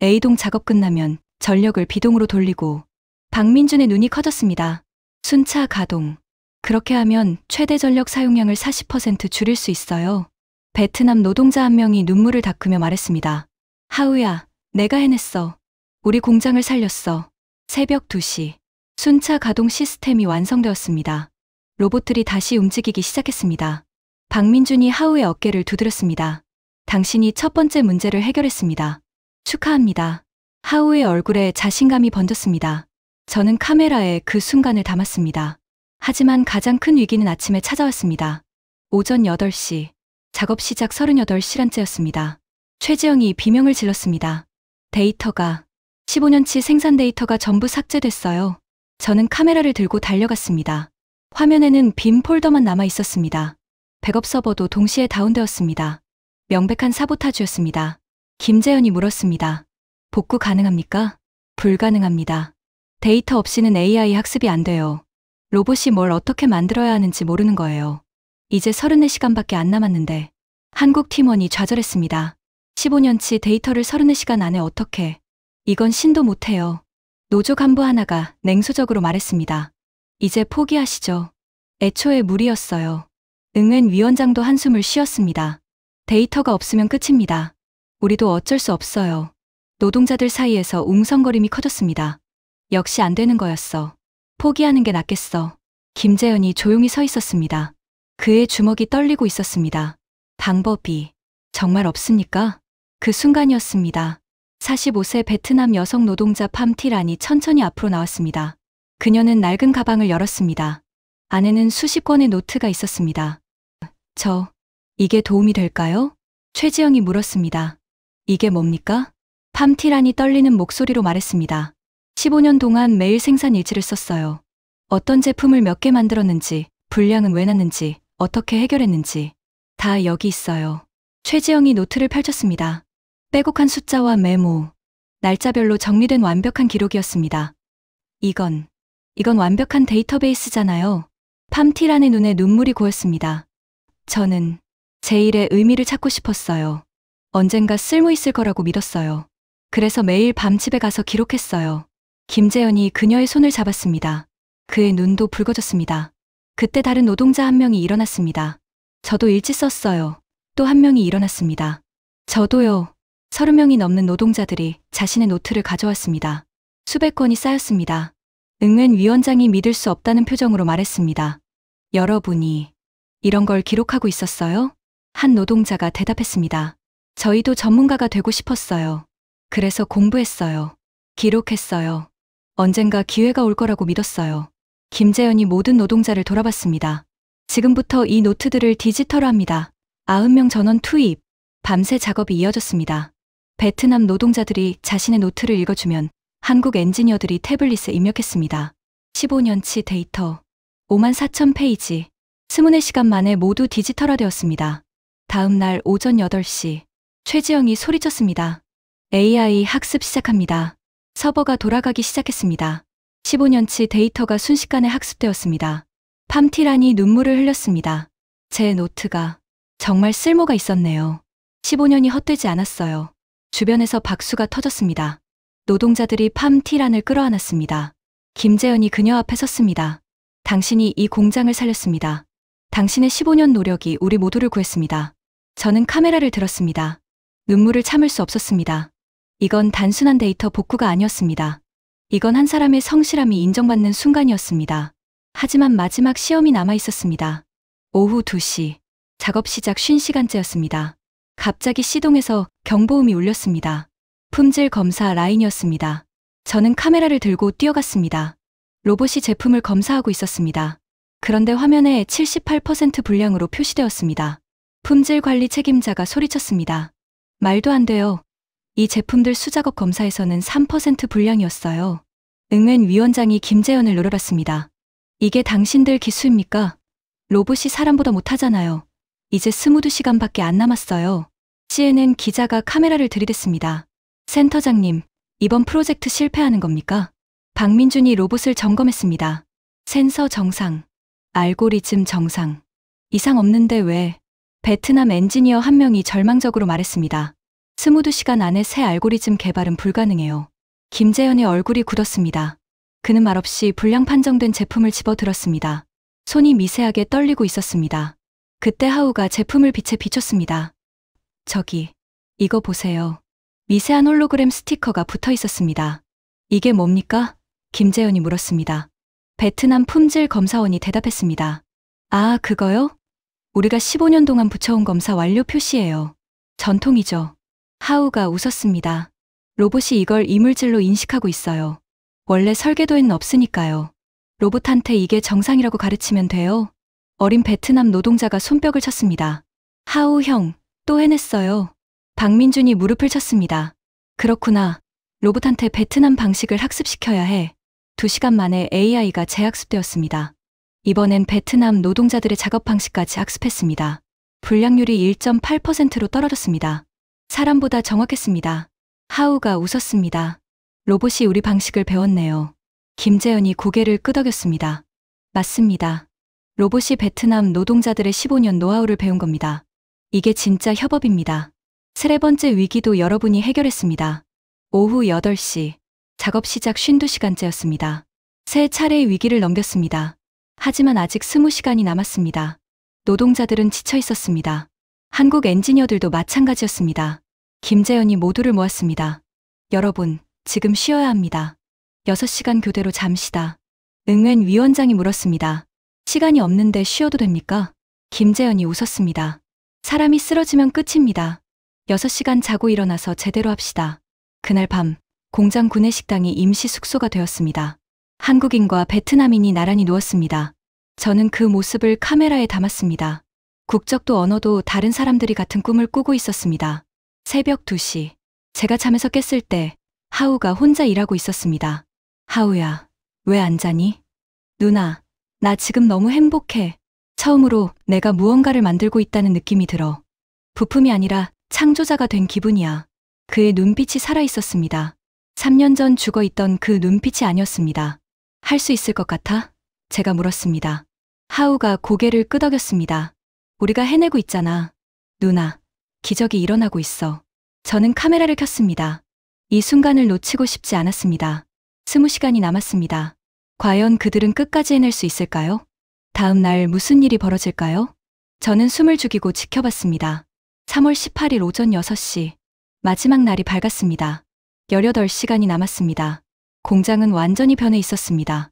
A동 작업 끝나면 전력을 B동으로 돌리고. 박민준의 눈이 커졌습니다. 순차 가동. 그렇게 하면 최대 전력 사용량을 40% 줄일 수 있어요. 베트남 노동자 한 명이 눈물을 닦으며 말했습니다. 하우야, 내가 해냈어. 우리 공장을 살렸어. 새벽 2시. 순차 가동 시스템이 완성되었습니다. 로봇들이 다시 움직이기 시작했습니다. 박민준이 하우의 어깨를 두드렸습니다. 당신이 첫 번째 문제를 해결했습니다. 축하합니다. 하우의 얼굴에 자신감이 번졌습니다. 저는 카메라에 그 순간을 담았습니다. 하지만 가장 큰 위기는 아침에 찾아왔습니다. 오전 8시. 작업 시작 38시간째였습니다. 최지영이 비명을 질렀습니다. 데이터가 15년치 생산 데이터가 전부 삭제됐어요. 저는 카메라를 들고 달려갔습니다. 화면에는 빈 폴더만 남아 있었습니다. 백업 서버도 동시에 다운되었습니다. 명백한 사보타주였습니다. 김재현이 물었습니다. 복구 가능합니까? 불가능합니다. 데이터 없이는 AI 학습이 안 돼요. 로봇이 뭘 어떻게 만들어야 하는지 모르는 거예요. 이제 34시간밖에 안 남았는데. 한국 팀원이 좌절했습니다. 15년치 데이터를 34시간 안에 어떻게. 이건 신도 못해요. 노조 간부 하나가 냉소적으로 말했습니다. 이제 포기하시죠. 애초에 무리였어요. 응웬 위원장도 한숨을 쉬었습니다. 데이터가 없으면 끝입니다. 우리도 어쩔 수 없어요. 노동자들 사이에서 웅성거림이 커졌습니다. 역시 안 되는 거였어. 포기하는 게 낫겠어. 김재현이 조용히 서 있었습니다. 그의 주먹이 떨리고 있었습니다. 방법이 정말 없습니까? 그 순간이었습니다. 45세 베트남 여성 노동자 팜티란이 천천히 앞으로 나왔습니다. 그녀는 낡은 가방을 열었습니다. 안에는 수십 권의 노트가 있었습니다. 이게 도움이 될까요? 최지영이 물었습니다. 이게 뭡니까? 팜티란이 떨리는 목소리로 말했습니다. 15년 동안 매일 생산 일지를 썼어요. 어떤 제품을 몇 개 만들었는지, 분량은 왜 났는지, 어떻게 해결했는지. 다 여기 있어요. 최지영이 노트를 펼쳤습니다. 빼곡한 숫자와 메모. 날짜별로 정리된 완벽한 기록이었습니다. 이건 완벽한 데이터베이스잖아요. 팜티란의 눈에 눈물이 고였습니다. 저는 제 일의 의미를 찾고 싶었어요. 언젠가 쓸모 있을 거라고 믿었어요. 그래서 매일 밤 집에 가서 기록했어요. 김재현이 그녀의 손을 잡았습니다. 그의 눈도 붉어졌습니다. 그때 다른 노동자 한 명이 일어났습니다. 저도 일지 썼어요. 또 한 명이 일어났습니다. 저도요. 30명이 넘는 노동자들이 자신의 노트를 가져왔습니다. 수백 건이 쌓였습니다. 응웬 위원장이 믿을 수 없다는 표정으로 말했습니다. 여러분이 이런 걸 기록하고 있었어요? 한 노동자가 대답했습니다. 저희도 전문가가 되고 싶었어요. 그래서 공부했어요. 기록했어요. 언젠가 기회가 올 거라고 믿었어요. 김재현이 모든 노동자를 돌아봤습니다. 지금부터 이 노트들을 디지털화합니다. 90명 전원 투입. 밤새 작업이 이어졌습니다. 베트남 노동자들이 자신의 노트를 읽어주면 한국 엔지니어들이 태블릿에 입력했습니다. 15년치 데이터 54,000페이지. 24시간 만에 모두 디지털화되었습니다. 다음 날 오전 8시 최지영이 소리쳤습니다. AI 학습 시작합니다. 서버가 돌아가기 시작했습니다. 15년치 데이터가 순식간에 학습되었습니다. 팜티란이 눈물을 흘렸습니다. 제 노트가 정말 쓸모가 있었네요. 15년이 헛되지 않았어요. 주변에서 박수가 터졌습니다. 노동자들이 팜티란을 끌어안았습니다. 김재현이 그녀 앞에 섰습니다. 당신이 이 공장을 살렸습니다. 당신의 15년 노력이 우리 모두를 구했습니다. 저는 카메라를 들었습니다. 눈물을 참을 수 없었습니다. 이건 단순한 데이터 복구가 아니었습니다. 이건 한 사람의 성실함이 인정받는 순간이었습니다. 하지만 마지막 시험이 남아 있었습니다. 오후 2시. 작업 시작 50시간째였습니다. 갑자기 시동에서 경보음이 울렸습니다. 품질 검사 라인이었습니다. 저는 카메라를 들고 뛰어갔습니다. 로봇이 제품을 검사하고 있었습니다. 그런데 화면에 78% 불량으로 표시되었습니다. 품질 관리 책임자가 소리쳤습니다. 말도 안 돼요. 이 제품들 수작업 검사에서는 3% 불량이었어요. 응웬 위원장이 김재현을 노려봤습니다. 이게 당신들 기수입니까? 로봇이 사람보다 못하잖아요. 이제 22시간밖에 안 남았어요. CNN 기자가 카메라를 들이댔습니다. 센터장님, 이번 프로젝트 실패하는 겁니까? 박민준이 로봇을 점검했습니다. 센서 정상, 알고리즘 정상. 이상 없는데 왜? 베트남 엔지니어 한 명이 절망적으로 말했습니다. 22시간 안에 새 알고리즘 개발은 불가능해요. 김재현의 얼굴이 굳었습니다. 그는 말없이 불량 판정된 제품을 집어들었습니다. 손이 미세하게 떨리고 있었습니다. 그때 하우가 제품을 빛에 비췄습니다. 저기, 이거 보세요. 미세한 홀로그램 스티커가 붙어 있었습니다. 이게 뭡니까? 김재현이 물었습니다. 베트남 품질 검사원이 대답했습니다. 아, 그거요? 우리가 15년 동안 붙여온 검사 완료 표시예요. 전통이죠. 하우가 웃었습니다. 로봇이 이걸 이물질로 인식하고 있어요. 원래 설계도에는 없으니까요. 로봇한테 이게 정상이라고 가르치면 돼요. 어린 베트남 노동자가 손뼉을 쳤습니다. 하우 형, 또 해냈어요. 박민준이 무릎을 쳤습니다. 그렇구나. 로봇한테 베트남 방식을 학습시켜야 해. 2시간 만에 AI가 재학습되었습니다. 이번엔 베트남 노동자들의 작업 방식까지 학습했습니다. 불량률이 1.8%로 떨어졌습니다. 사람보다 정확했습니다. 하우가 웃었습니다. 로봇이 우리 방식을 배웠네요. 김재현이 고개를 끄덕였습니다. 맞습니다. 로봇이 베트남 노동자들의 15년 노하우를 배운 겁니다. 이게 진짜 협업입니다. 세 번째 위기도 여러분이 해결했습니다. 오후 8시. 작업 시작 52시간째였습니다. 세 차례의 위기를 넘겼습니다. 하지만 아직 20시간이 남았습니다. 노동자들은 지쳐 있었습니다. 한국 엔지니어들도 마찬가지였습니다. 김재현이 모두를 모았습니다. 여러분, 지금 쉬어야 합니다. 6시간 교대로 잠시다. 응웬 위원장이 물었습니다. 시간이 없는데 쉬어도 됩니까? 김재현이 웃었습니다. 사람이 쓰러지면 끝입니다. 6시간 자고 일어나서 제대로 합시다. 그날 밤, 공장 구내식당이 임시 숙소가 되었습니다. 한국인과 베트남인이 나란히 누웠습니다. 저는 그 모습을 카메라에 담았습니다. 국적도 언어도 다른 사람들이 같은 꿈을 꾸고 있었습니다. 새벽 2시. 제가 잠에서 깼을 때 하우가 혼자 일하고 있었습니다. 하우야, 왜 안 자니? 누나, 나 지금 너무 행복해. 처음으로 내가 무언가를 만들고 있다는 느낌이 들어. 부품이 아니라 창조자가 된 기분이야. 그의 눈빛이 살아있었습니다. 3년 전 죽어있던 그 눈빛이 아니었습니다. 할 수 있을 것 같아? 제가 물었습니다. 하우가 고개를 끄덕였습니다. 우리가 해내고 있잖아. 누나, 기적이 일어나고 있어. 저는 카메라를 켰습니다. 이 순간을 놓치고 싶지 않았습니다. 20시간이 남았습니다. 과연 그들은 끝까지 해낼 수 있을까요? 다음 날 무슨 일이 벌어질까요? 저는 숨을 죽이고 지켜봤습니다. 3월 18일 오전 6시. 마지막 날이 밝았습니다. 18시간이 남았습니다. 공장은 완전히 변해 있었습니다.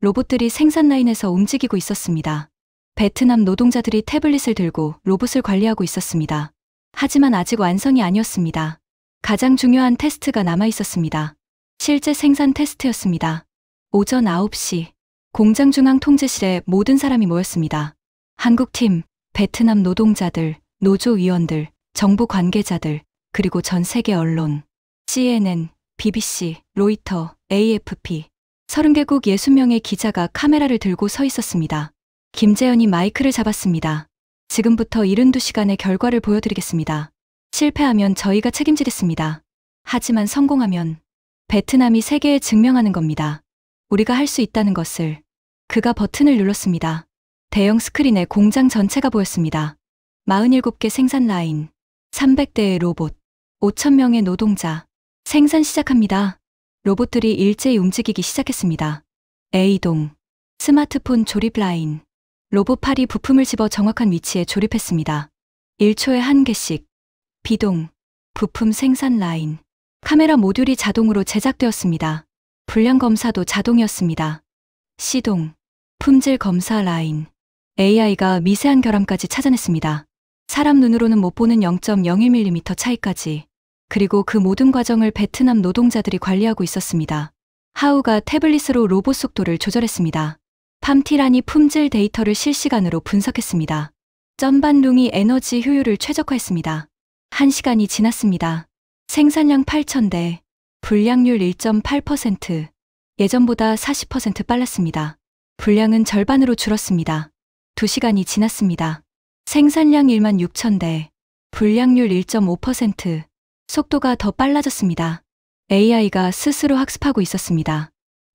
로봇들이 생산 라인에서 움직이고 있었습니다. 베트남 노동자들이 태블릿을 들고 로봇을 관리하고 있었습니다. 하지만 아직 완성이 아니었습니다. 가장 중요한 테스트가 남아 있었습니다. 실제 생산 테스트였습니다. 오전 9시 공장 중앙 통제실에 모든 사람이 모였습니다. 한국팀, 베트남 노동자들, 노조위원들, 정부 관계자들, 그리고 전 세계 언론, CNN, BBC, 로이터, AFP, 30개국 60명의 기자가 카메라를 들고 서 있었습니다. 김재현이 마이크를 잡았습니다. 지금부터 72시간의 결과를 보여드리겠습니다. 실패하면 저희가 책임지겠습니다. 하지만 성공하면 베트남이 세계에 증명하는 겁니다. 우리가 할 수 있다는 것을. 그가 버튼을 눌렀습니다. 대형 스크린에 공장 전체가 보였습니다. 47개 생산 라인, 300대의 로봇, 5,000명의 노동자. 생산 시작합니다. 로봇들이 일제히 움직이기 시작했습니다. A동, 스마트폰 조립 라인. 로봇 팔이 부품을 집어 정확한 위치에 조립했습니다. 1초에 1개씩. B동, 부품 생산 라인. 카메라 모듈이 자동으로 제작되었습니다. 불량 검사도 자동이었습니다. C동, 품질 검사 라인. AI가 미세한 결함까지 찾아냈습니다. 사람 눈으로는 못 보는 0.01mm 차이까지. 그리고 그 모든 과정을 베트남 노동자들이 관리하고 있었습니다. 하우가 태블릿으로 로봇 속도를 조절했습니다. 팜티란이 품질 데이터를 실시간으로 분석했습니다. 쩐반룽이 에너지 효율을 최적화했습니다. 1시간이 지났습니다. 생산량 8,000대, 불량률 1.8%, 예전보다 40% 빨랐습니다. 불량은 절반으로 줄었습니다. 2시간이 지났습니다. 생산량 16,000대, 불량률 1.5%, 속도가 더 빨라졌습니다. AI가 스스로 학습하고 있었습니다.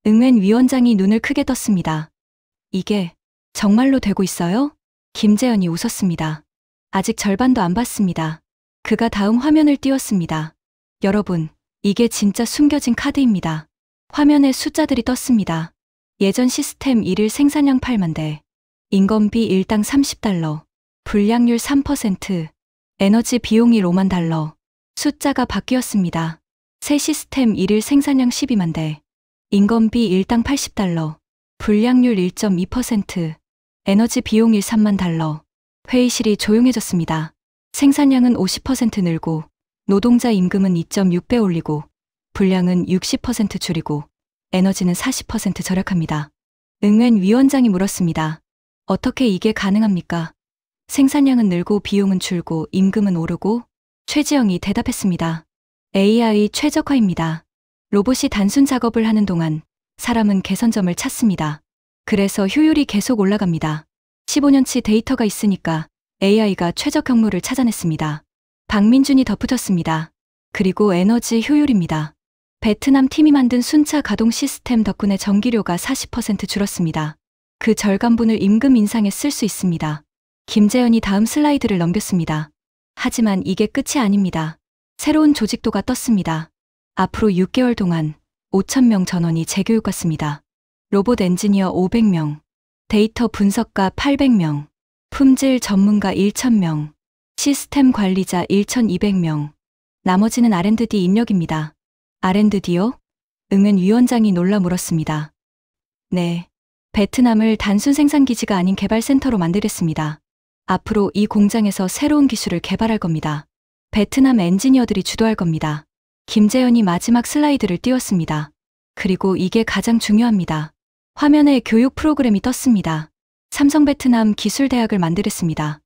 응웬 위원장이 눈을 크게 떴습니다. 이게 정말로 되고 있어요? 김재현이 웃었습니다. 아직 절반도 안 봤습니다. 그가 다음 화면을 띄웠습니다. 여러분, 이게 진짜 숨겨진 카드입니다. 화면에 숫자들이 떴습니다. 예전 시스템 1일 생산량 8만 대, 인건비 일당 $30, 불량률 3%, 에너지 비용이 $5만. 숫자가 바뀌었습니다. 새 시스템 1일 생산량 12만 대, 인건비 일당 $80, 불량률 1.2%, 에너지 비용 13만. 회의실이 조용해졌습니다. 생산량은 50% 늘고, 노동자 임금은 2.6배 올리고, 불량은 60% 줄이고, 에너지는 40% 절약합니다. 응웬 위원장이 물었습니다. 어떻게 이게 가능합니까? 생산량은 늘고 비용은 줄고 임금은 오르고. 최지영이 대답했습니다. AI 최적화입니다. 로봇이 단순 작업을 하는 동안 사람은 개선점을 찾습니다. 그래서 효율이 계속 올라갑니다. 15년치 데이터가 있으니까 AI가 최적 경로를 찾아냈습니다. 박민준이 덧붙였습니다. 그리고 에너지 효율입니다. 베트남 팀이 만든 순차 가동 시스템 덕분에 전기료가 40% 줄었습니다. 그 절감분을 임금 인상에 쓸 수 있습니다. 김재현이 다음 슬라이드를 넘겼습니다. 하지만 이게 끝이 아닙니다. 새로운 조직도가 떴습니다. 앞으로 6개월 동안 5,000명 전원이 재교육받습니다. 로봇 엔지니어 500명, 데이터 분석가 800명, 품질 전문가 1,000명, 시스템 관리자 1,200명, 나머지는 R&D 인력입니다. R&D요? 응웬 위원장이 놀라 물었습니다. 네, 베트남을 단순 생산기지가 아닌 개발센터로 만들겠습니다. 앞으로 이 공장에서 새로운 기술을 개발할 겁니다. 베트남 엔지니어들이 주도할 겁니다. 김재현이 마지막 슬라이드를 띄웠습니다. 그리고 이게 가장 중요합니다. 화면에 교육 프로그램이 떴습니다. 삼성 베트남 기술대학을 만들었습니다.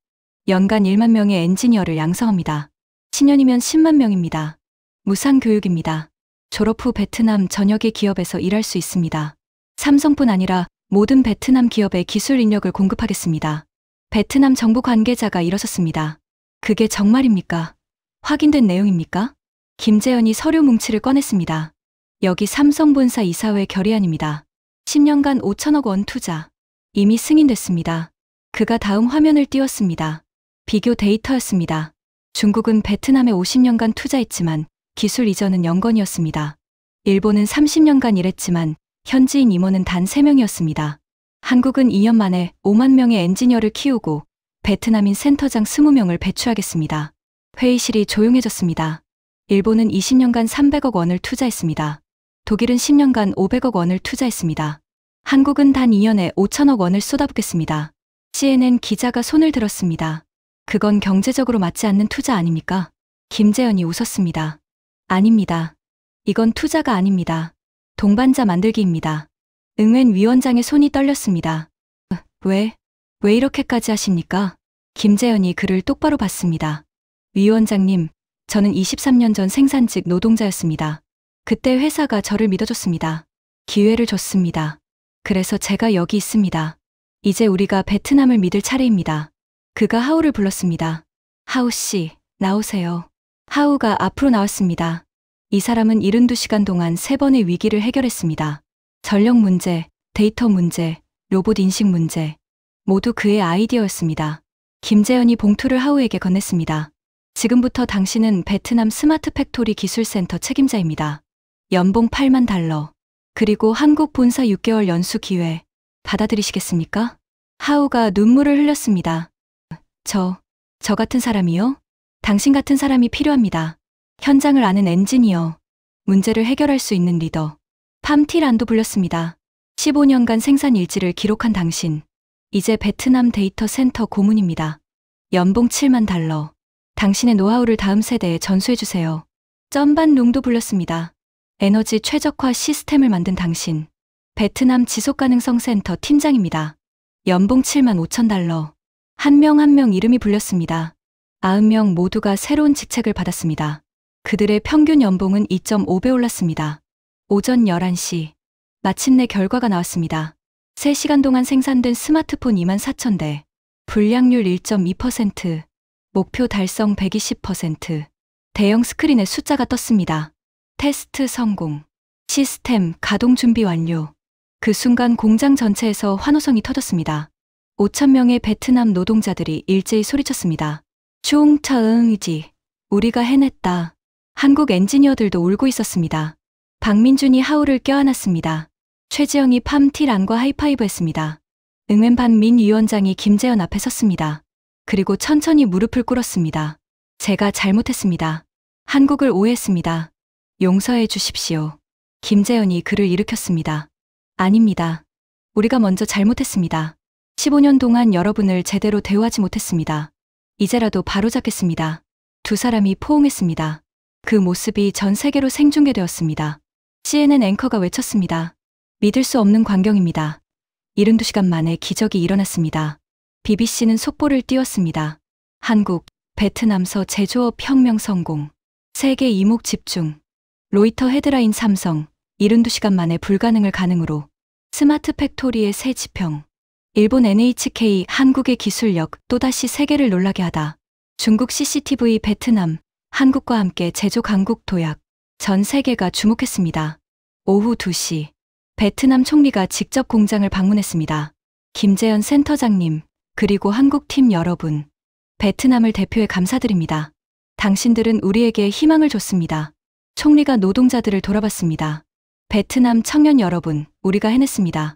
연간 1만 명의 엔지니어를 양성합니다. 10년이면 10만 명입니다. 무상교육입니다. 졸업 후 베트남 전역의 기업에서 일할 수 있습니다. 삼성뿐 아니라 모든 베트남 기업에 기술 인력을 공급하겠습니다. 베트남 정부 관계자가 일어섰습니다. 그게 정말입니까? 확인된 내용입니까? 김재현이 서류 뭉치를 꺼냈습니다. 여기 삼성 본사 이사회 결의안입니다. 10년간 5천억 원 투자. 이미 승인됐습니다. 그가 다음 화면을 띄웠습니다. 비교 데이터였습니다. 중국은 베트남에 50년간 투자했지만 기술 이전은 0건이었습니다. 일본은 30년간 일했지만 현지인 임원은 단 3명이었습니다. 한국은 2년 만에 5만 명의 엔지니어를 키우고 베트남인 센터장 20명을 배출하겠습니다. 회의실이 조용해졌습니다. 일본은 20년간 300억 원을 투자했습니다. 독일은 10년간 500억 원을 투자했습니다. 한국은 단 2년에 5천억 원을 쏟아붓겠습니다. CNN 기자가 손을 들었습니다. 그건 경제적으로 맞지 않는 투자 아닙니까? 김재현이 웃었습니다. 아닙니다. 이건 투자가 아닙니다. 동반자 만들기입니다. 응웬 위원장의 손이 떨렸습니다. 왜 이렇게까지 하십니까? 김재현이 그를 똑바로 봤습니다. 위원장님, 저는 23년 전 생산직 노동자였습니다. 그때 회사가 저를 믿어줬습니다. 기회를 줬습니다. 그래서 제가 여기 있습니다. 이제 우리가 베트남을 믿을 차례입니다. 그가 하우를 불렀습니다. 하우 씨, 나오세요. 하우가 앞으로 나왔습니다. 이 사람은 72시간 동안 3번의 위기를 해결했습니다. 전력 문제, 데이터 문제, 로봇 인식 문제. 모두 그의 아이디어였습니다. 김재현이 봉투를 하우에게 건넸습니다. 지금부터 당신은 베트남 스마트 팩토리 기술센터 책임자입니다. 연봉 8만 달러. 그리고 한국 본사 6개월 연수 기회. 받아들이시겠습니까? 하우가 눈물을 흘렸습니다. 저 같은 사람이요? 당신 같은 사람이 필요합니다. 현장을 아는 엔지니어. 문제를 해결할 수 있는 리더. 팜티란도 불렸습니다. 15년간 생산 일지를 기록한 당신. 이제 베트남 데이터 센터 고문입니다. 연봉 7만 달러. 당신의 노하우를 다음 세대에 전수해주세요. 쩐반룽도 불렸습니다. 에너지 최적화 시스템을 만든 당신. 베트남 지속가능성 센터 팀장입니다. 연봉 7만 5천 달러. 한 명 한 명 이름이 불렸습니다. 90명 모두가 새로운 직책을 받았습니다. 그들의 평균 연봉은 2.5배 올랐습니다. 오전 11시. 마침내 결과가 나왔습니다. 3시간 동안 생산된 스마트폰 2만 4천 대. 불량률 1.2%. 목표 달성 120%. 대형 스크린에 숫자가 떴습니다. 테스트 성공. 시스템 가동 준비 완료. 그 순간 공장 전체에서 환호성이 터졌습니다. 5천 명의 베트남 노동자들이 일제히 소리쳤습니다. 총차응이지. 우리가 해냈다. 한국 엔지니어들도 울고 있었습니다. 박민준이 하우를 껴안았습니다. 최지영이 팜티란과 하이파이브 했습니다. 응웬반 민 위원장이 김재현 앞에 섰습니다. 그리고 천천히 무릎을 꿇었습니다. 제가 잘못했습니다. 한국을 오해했습니다. 용서해 주십시오. 김재현이 그를 일으켰습니다. 아닙니다. 우리가 먼저 잘못했습니다. 15년 동안 여러분을 제대로 대우하지 못했습니다. 이제라도 바로잡겠습니다. 두 사람이 포옹했습니다. 그 모습이 전 세계로 생중계되었습니다. CNN 앵커가 외쳤습니다. 믿을 수 없는 광경입니다. 72시간 만에 기적이 일어났습니다. BBC는 속보를 띄웠습니다. 한국, 베트남서 제조업 혁명 성공. 세계 이목 집중. 로이터 헤드라인 삼성, 72시간 만에 불가능을 가능으로. 스마트 팩토리의 새 지평. 일본 NHK 한국의 기술력 또다시 세계를 놀라게 하다. 중국 CCTV 베트남, 한국과 함께 제조 강국 도약. 전 세계가 주목했습니다. 오후 2시. 베트남 총리가 직접 공장을 방문했습니다. 김재현 센터장님, 그리고 한국팀 여러분. 베트남을 대표해 감사드립니다. 당신들은 우리에게 희망을 줬습니다. 총리가 노동자들을 돌아봤습니다. 베트남 청년 여러분, 우리가 해냈습니다.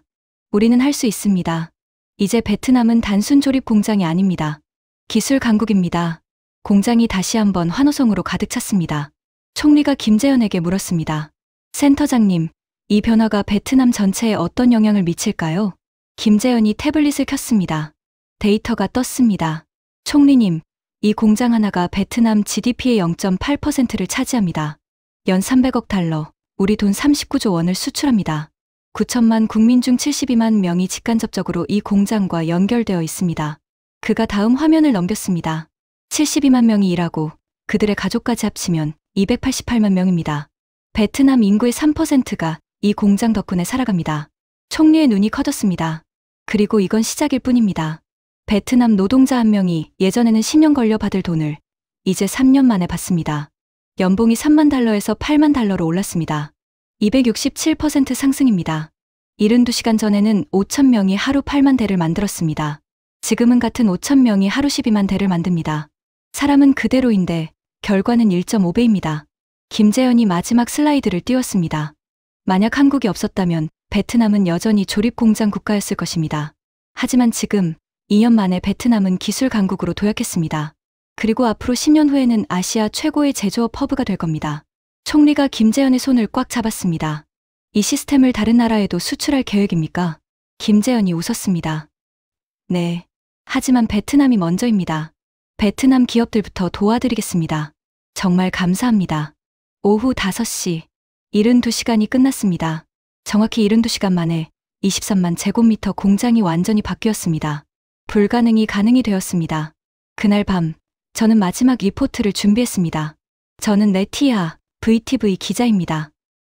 우리는 할 수 있습니다. 이제 베트남은 단순 조립 공장이 아닙니다. 기술 강국입니다. 공장이 다시 한번 환호성으로 가득 찼습니다. 총리가 김재현에게 물었습니다. 센터장님, 이 변화가 베트남 전체에 어떤 영향을 미칠까요? 김재현이 태블릿을 켰습니다. 데이터가 떴습니다. 총리님, 이 공장 하나가 베트남 GDP의 0.8%를 차지합니다. 연 300억 달러, 우리 돈 39조 원을 수출합니다. 9천만 국민 중 72만 명이 직간접적으로 이 공장과 연결되어 있습니다. 그가 다음 화면을 넘겼습니다. 72만 명이 일하고 그들의 가족까지 합치면 288만 명입니다. 베트남 인구의 3%가 이 공장 덕분에 살아갑니다. 총리의 눈이 커졌습니다. 그리고 이건 시작일 뿐입니다. 베트남 노동자 한 명이 예전에는 10년 걸려 받을 돈을 이제 3년 만에 받습니다. 연봉이 3만 달러에서 8만 달러로 올랐습니다. 267% 상승입니다. 72시간 전에는 5천 명이 하루 8만 대를 만들었습니다. 지금은 같은 5천 명이 하루 12만 대를 만듭니다. 사람은 그대로인데 결과는 1.5배입니다. 김재현이 마지막 슬라이드를 띄웠습니다. 만약 한국이 없었다면 베트남은 여전히 조립 공장 국가였을 것입니다. 하지만 지금 2년 만에 베트남은 기술 강국으로 도약했습니다. 그리고 앞으로 10년 후에는 아시아 최고의 제조업 허브가 될 겁니다. 총리가 김재현의 손을 꽉 잡았습니다. 이 시스템을 다른 나라에도 수출할 계획입니까? 김재현이 웃었습니다. 네. 하지만 베트남이 먼저입니다. 베트남 기업들부터 도와드리겠습니다. 정말 감사합니다. 오후 5시. 72시간이 끝났습니다. 정확히 72시간 만에 23만 제곱미터 공장이 완전히 바뀌었습니다. 불가능이 가능이 되었습니다. 그날 밤, 저는 마지막 리포트를 준비했습니다. 저는 레티아, VTV 기자입니다.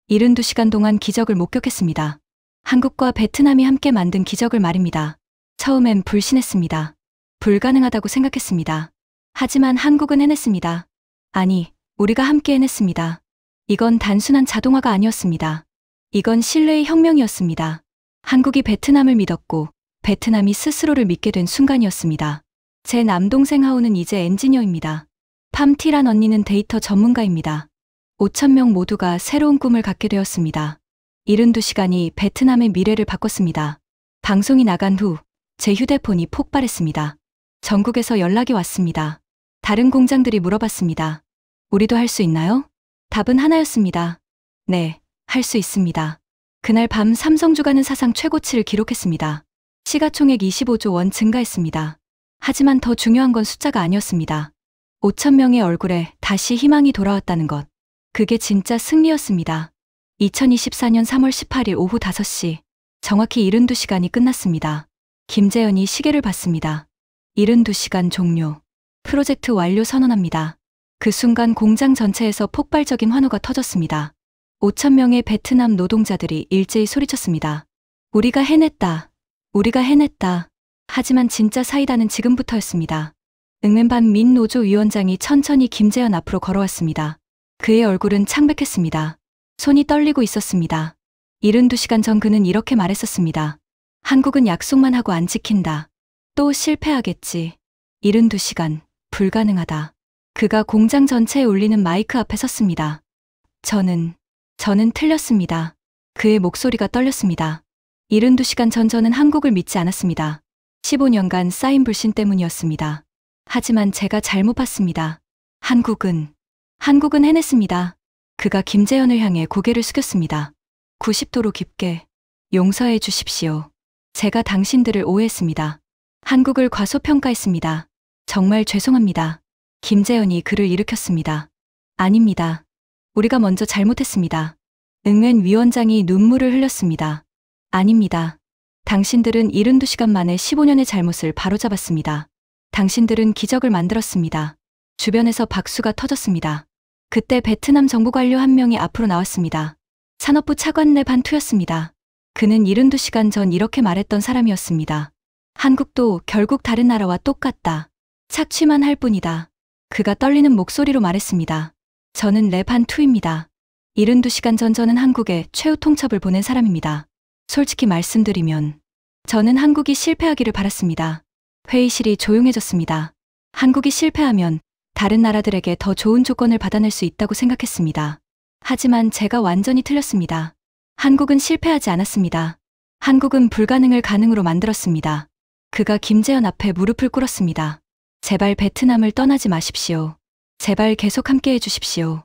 72시간 동안 기적을 목격했습니다. 한국과 베트남이 함께 만든 기적을 말입니다. 처음엔 불신했습니다. 불가능하다고 생각했습니다. 하지만 한국은 해냈습니다. 아니, 우리가 함께 해냈습니다. 이건 단순한 자동화가 아니었습니다. 이건 신뢰의 혁명이었습니다. 한국이 베트남을 믿었고 베트남이 스스로를 믿게 된 순간이었습니다. 제 남동생 하우는 이제 엔지니어입니다. 팜티란 언니는 데이터 전문가입니다. 5,000명 모두가 새로운 꿈을 갖게 되었습니다. 72시간이 베트남의 미래를 바꿨습니다. 방송이 나간 후 제 휴대폰이 폭발했습니다. 전국에서 연락이 왔습니다. 다른 공장들이 물어봤습니다. 우리도 할 수 있나요? 답은 하나였습니다. 네, 할 수 있습니다. 그날 밤 삼성주가는 사상 최고치를 기록했습니다. 시가총액 25조 원 증가했습니다. 하지만 더 중요한 건 숫자가 아니었습니다. 5,000명의 얼굴에 다시 희망이 돌아왔다는 것. 그게 진짜 승리였습니다. 2024년 3월 18일 오후 5시, 정확히 72시간이 끝났습니다. 김재현이 시계를 봤습니다. 72시간 종료. 프로젝트 완료 선언합니다. 그 순간 공장 전체에서 폭발적인 환호가 터졌습니다. 5,000명의 베트남 노동자들이 일제히 소리쳤습니다. 우리가 해냈다. 우리가 해냈다. 하지만 진짜 사이다는 지금부터였습니다. 응맨반 민노조 위원장이 천천히 김재현 앞으로 걸어왔습니다. 그의 얼굴은 창백했습니다. 손이 떨리고 있었습니다. 72시간 전 그는 이렇게 말했었습니다. 한국은 약속만 하고 안 지킨다. 또 실패하겠지. 72시간, 불가능하다. 그가 공장 전체에 울리는 마이크 앞에 섰습니다. 저는 틀렸습니다. 그의 목소리가 떨렸습니다. 72시간 전 저는 한국을 믿지 않았습니다. 15년간 쌓인 불신 때문이었습니다. 하지만 제가 잘못 봤습니다. 한국은 해냈습니다. 그가 김재현을 향해 고개를 숙였습니다. 90도로 깊게. 용서해 주십시오. 제가 당신들을 오해했습니다. 한국을 과소평가했습니다. 정말 죄송합니다. 김재현이 그를 일으켰습니다. 아닙니다. 우리가 먼저 잘못했습니다. 응웬 위원장이 눈물을 흘렸습니다. 아닙니다. 당신들은 72시간 만에 15년의 잘못을 바로잡았습니다. 당신들은 기적을 만들었습니다. 주변에서 박수가 터졌습니다. 그때 베트남 정부 관료 한 명이 앞으로 나왔습니다. 산업부 차관 레반투였습니다. 그는 72시간 전 이렇게 말했던 사람이었습니다. 한국도 결국 다른 나라와 똑같다. 착취만 할 뿐이다. 그가 떨리는 목소리로 말했습니다. 저는 레반투입니다. 72시간 전 저는 한국에 최후 통첩을 보낸 사람입니다. 솔직히 말씀드리면 저는 한국이 실패하기를 바랐습니다. 회의실이 조용해졌습니다. 한국이 실패하면 다른 나라들에게 더 좋은 조건을 받아낼 수 있다고 생각했습니다. 하지만 제가 완전히 틀렸습니다. 한국은 실패하지 않았습니다. 한국은 불가능을 가능으로 만들었습니다. 그가 김재현 앞에 무릎을 꿇었습니다. 제발 베트남을 떠나지 마십시오. 제발 계속 함께 해주십시오.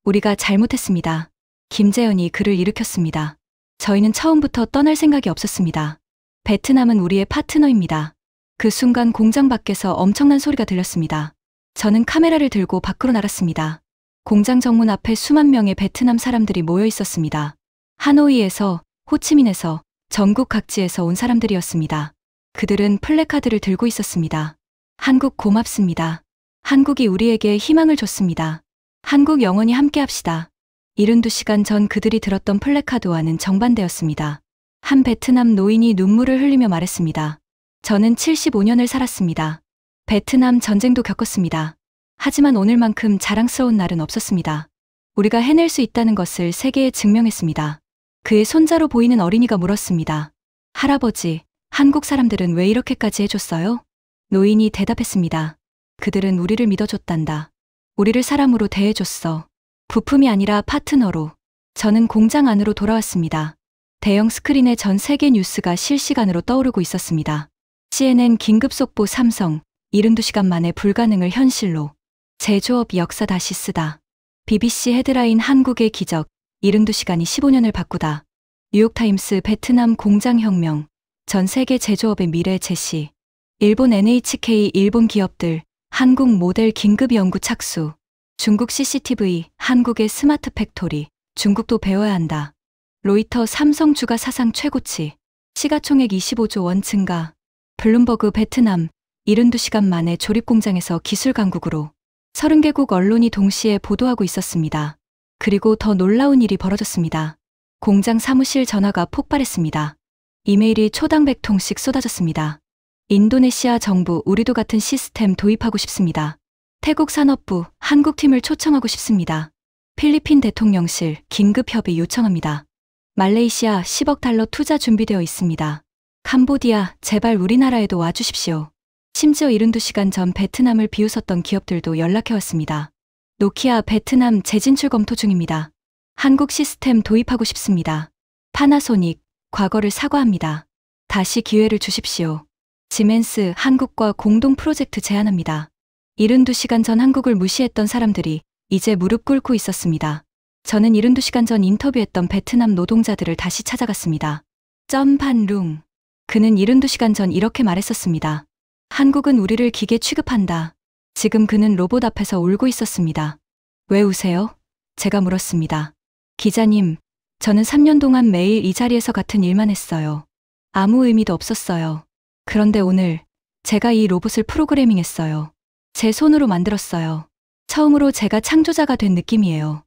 우리가 잘못했습니다. 김재현이 그를 일으켰습니다. 저희는 처음부터 떠날 생각이 없었습니다. 베트남은 우리의 파트너입니다. 그 순간 공장 밖에서 엄청난 소리가 들렸습니다. 저는 카메라를 들고 밖으로 나갔습니다. 공장 정문 앞에 수만 명의 베트남 사람들이 모여 있었습니다. 하노이에서, 호치민에서, 전국 각지에서 온 사람들이었습니다. 그들은 플래카드를 들고 있었습니다. 한국 고맙습니다. 한국이 우리에게 희망을 줬습니다. 한국 영원히 함께합시다. 72시간 전 그들이 들었던 플래카드와는 정반대였습니다. 한 베트남 노인이 눈물을 흘리며 말했습니다. 저는 75년을 살았습니다. 베트남 전쟁도 겪었습니다. 하지만 오늘만큼 자랑스러운 날은 없었습니다. 우리가 해낼 수 있다는 것을 세계에 증명했습니다. 그의 손자로 보이는 어린이가 물었습니다. 할아버지, 한국 사람들은 왜 이렇게까지 해줬어요? 노인이 대답했습니다. 그들은 우리를 믿어줬단다. 우리를 사람으로 대해줬어. 부품이 아니라 파트너로. 저는 공장 안으로 돌아왔습니다. 대형 스크린에 전 세계 뉴스가 실시간으로 떠오르고 있었습니다. CNN 긴급 속보 삼성, 72시간 만에 불가능을 현실로. 제조업 역사 다시 쓰다. BBC 헤드라인 한국의 기적, 72시간이 15년을 바꾸다. 뉴욕타임스 베트남 공장혁명, 전 세계 제조업의 미래 제시. 일본 NHK 일본 기업들, 한국 모델 긴급 연구 착수. 중국 CCTV, 한국의 스마트 팩토리, 중국도 배워야 한다. 로이터 삼성 주가 사상 최고치. 시가총액 25조 원 증가. 블룸버그 베트남 72시간 만에 조립공장에서 기술 강국으로 30개국 언론이 동시에 보도하고 있었습니다. 그리고 더 놀라운 일이 벌어졌습니다. 공장 사무실 전화가 폭발했습니다. 이메일이 초당 100통씩 쏟아졌습니다. 인도네시아 정부 우리도 같은 시스템 도입하고 싶습니다. 태국 산업부 한국팀을 초청하고 싶습니다. 필리핀 대통령실 긴급 협의 요청합니다. 말레이시아 10억 달러 투자 준비되어 있습니다. 캄보디아 제발 우리나라에도 와주십시오. 심지어 72시간 전 베트남을 비웃었던 기업들도 연락해왔습니다. 노키아 베트남 재진출 검토 중입니다. 한국 시스템 도입하고 싶습니다. 파나소닉 과거를 사과합니다. 다시 기회를 주십시오. 지멘스 한국과 공동 프로젝트 제안합니다. 72시간 전 한국을 무시했던 사람들이 이제 무릎 꿇고 있었습니다. 저는 72시간 전 인터뷰했던 베트남 노동자들을 다시 찾아갔습니다. 점판룽. 그는 72시간 전 이렇게 말했었습니다. 한국은 우리를 기계 취급한다. 지금 그는 로봇 앞에서 울고 있었습니다. 왜 우세요? 제가 물었습니다. 기자님, 저는 3년 동안 매일 이 자리에서 같은 일만 했어요. 아무 의미도 없었어요. 그런데 오늘 제가 이 로봇을 프로그래밍했어요. 제 손으로 만들었어요. 처음으로 제가 창조자가 된 느낌이에요.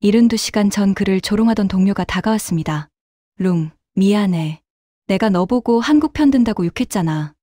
72시간 전 그를 조롱하던 동료가 다가왔습니다. 룽, 미안해. 내가 너 보고 한국 편든다고 욕했잖아.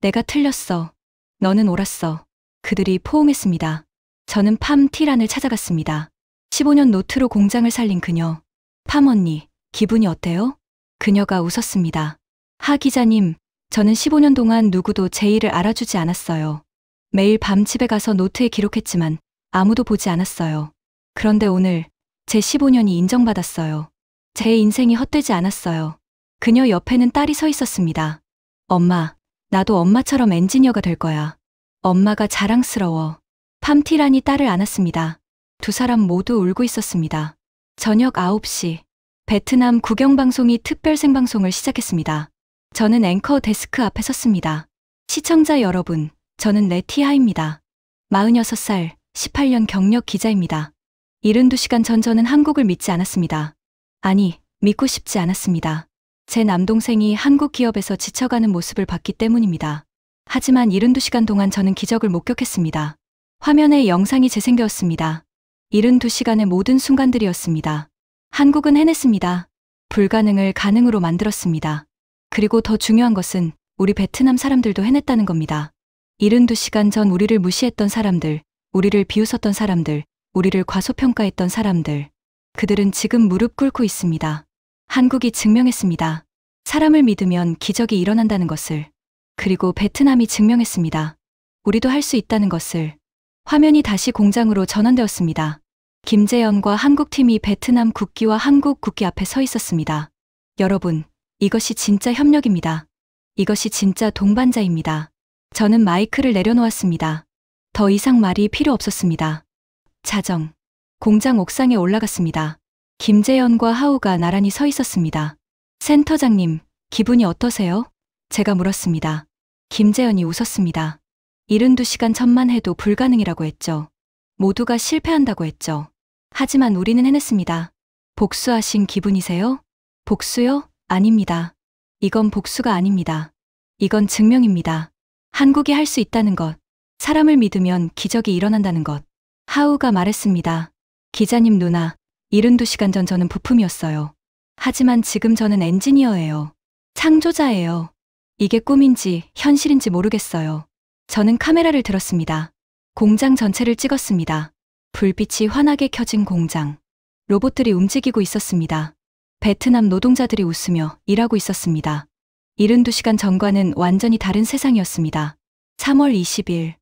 내가 틀렸어. 너는 옳았어. 그들이 포옹했습니다. 저는 팜 티란을 찾아갔습니다. 15년 노트로 공장을 살린 그녀. 팜 언니, 기분이 어때요? 그녀가 웃었습니다. 하 기자님, 저는 15년 동안 누구도 제 일을 알아주지 않았어요. 매일 밤 집에 가서 노트에 기록했지만 아무도 보지 않았어요. 그런데 오늘 제 15년이 인정받았어요. 제 인생이 헛되지 않았어요. 그녀 옆에는 딸이 서 있었습니다. 엄마, 나도 엄마처럼 엔지니어가 될 거야. 엄마가 자랑스러워. 팜티란이 딸을 안았습니다. 두 사람 모두 울고 있었습니다. 저녁 9시, 베트남 국영방송이 특별 생방송을 시작했습니다. 저는 앵커 데스크 앞에 섰습니다. 시청자 여러분, 저는 레티하입니다. 46살, 18년 경력 기자입니다. 72시간 전 저는 한국을 믿지 않았습니다. 아니, 믿고 싶지 않았습니다. 제 남동생이 한국 기업에서 지쳐가는 모습을 봤기 때문입니다. 하지만 72시간 동안 저는 기적을 목격했습니다. 화면에 영상이 재생되었습니다. 72시간의 모든 순간들이었습니다. 한국은 해냈습니다. 불가능을 가능으로 만들었습니다. 그리고 더 중요한 것은 우리 베트남 사람들도 해냈다는 겁니다. 72시간 전 우리를 무시했던 사람들, 우리를 비웃었던 사람들, 우리를 과소평가했던 사람들. 그들은 지금 무릎 꿇고 있습니다. 한국이 증명했습니다. 사람을 믿으면 기적이 일어난다는 것을. 그리고 베트남이 증명했습니다. 우리도 할 수 있다는 것을. 화면이 다시 공장으로 전환되었습니다. 김재현과 한국팀이 베트남 국기와 한국 국기 앞에 서 있었습니다. 여러분, 이것이 진짜 협력입니다. 이것이 진짜 동반자입니다. 저는 마이크를 내려놓았습니다. 더 이상 말이 필요 없었습니다. 자정. 공장 옥상에 올라갔습니다. 김재현과 하우가 나란히 서 있었습니다. 센터장님, 기분이 어떠세요? 제가 물었습니다. 김재현이 웃었습니다. 72시간 전만 해도 불가능이라고 했죠. 모두가 실패한다고 했죠. 하지만 우리는 해냈습니다. 복수하신 기분이세요? 복수요? 아닙니다. 이건 복수가 아닙니다. 이건 증명입니다. 한국이 할 수 있다는 것. 사람을 믿으면 기적이 일어난다는 것. 하우가 말했습니다. 기자님 누나, 72시간 전 저는 부품이었어요. 하지만 지금 저는 엔지니어예요. 창조자예요. 이게 꿈인지 현실인지 모르겠어요. 저는 카메라를 들었습니다. 공장 전체를 찍었습니다. 불빛이 환하게 켜진 공장. 로봇들이 움직이고 있었습니다. 베트남 노동자들이 웃으며 일하고 있었습니다. 72시간 전과는 완전히 다른 세상이었습니다. 3월 20일.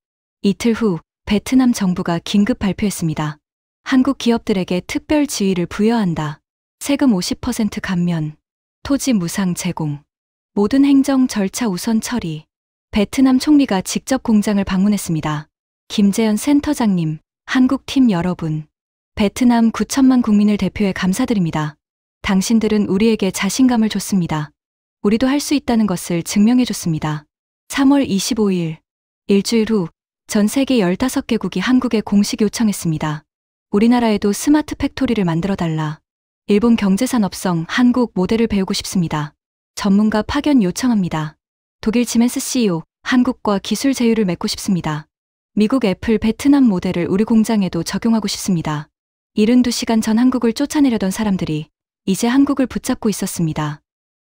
이틀 후 베트남 정부가 긴급 발표했습니다. 한국 기업들에게 특별 지위를 부여한다. 세금 50% 감면. 토지 무상 제공. 모든 행정 절차 우선 처리. 베트남 총리가 직접 공장을 방문했습니다. 김재현 센터장님, 한국팀 여러분. 베트남 9천만 국민을 대표해 감사드립니다. 당신들은 우리에게 자신감을 줬습니다. 우리도 할 수 있다는 것을 증명해 줬습니다. 3월 25일. 일주일 후 전 세계 15개국이 한국에 공식 요청했습니다. 우리나라에도 스마트 팩토리를 만들어달라. 일본 경제산업성 한국 모델을 배우고 싶습니다. 전문가 파견 요청합니다. 독일 지멘스 CEO, 한국과 기술 제휴를 맺고 싶습니다. 미국 애플 베트남 모델을 우리 공장에도 적용하고 싶습니다. 72시간 전 한국을 쫓아내려던 사람들이 이제 한국을 붙잡고 있었습니다.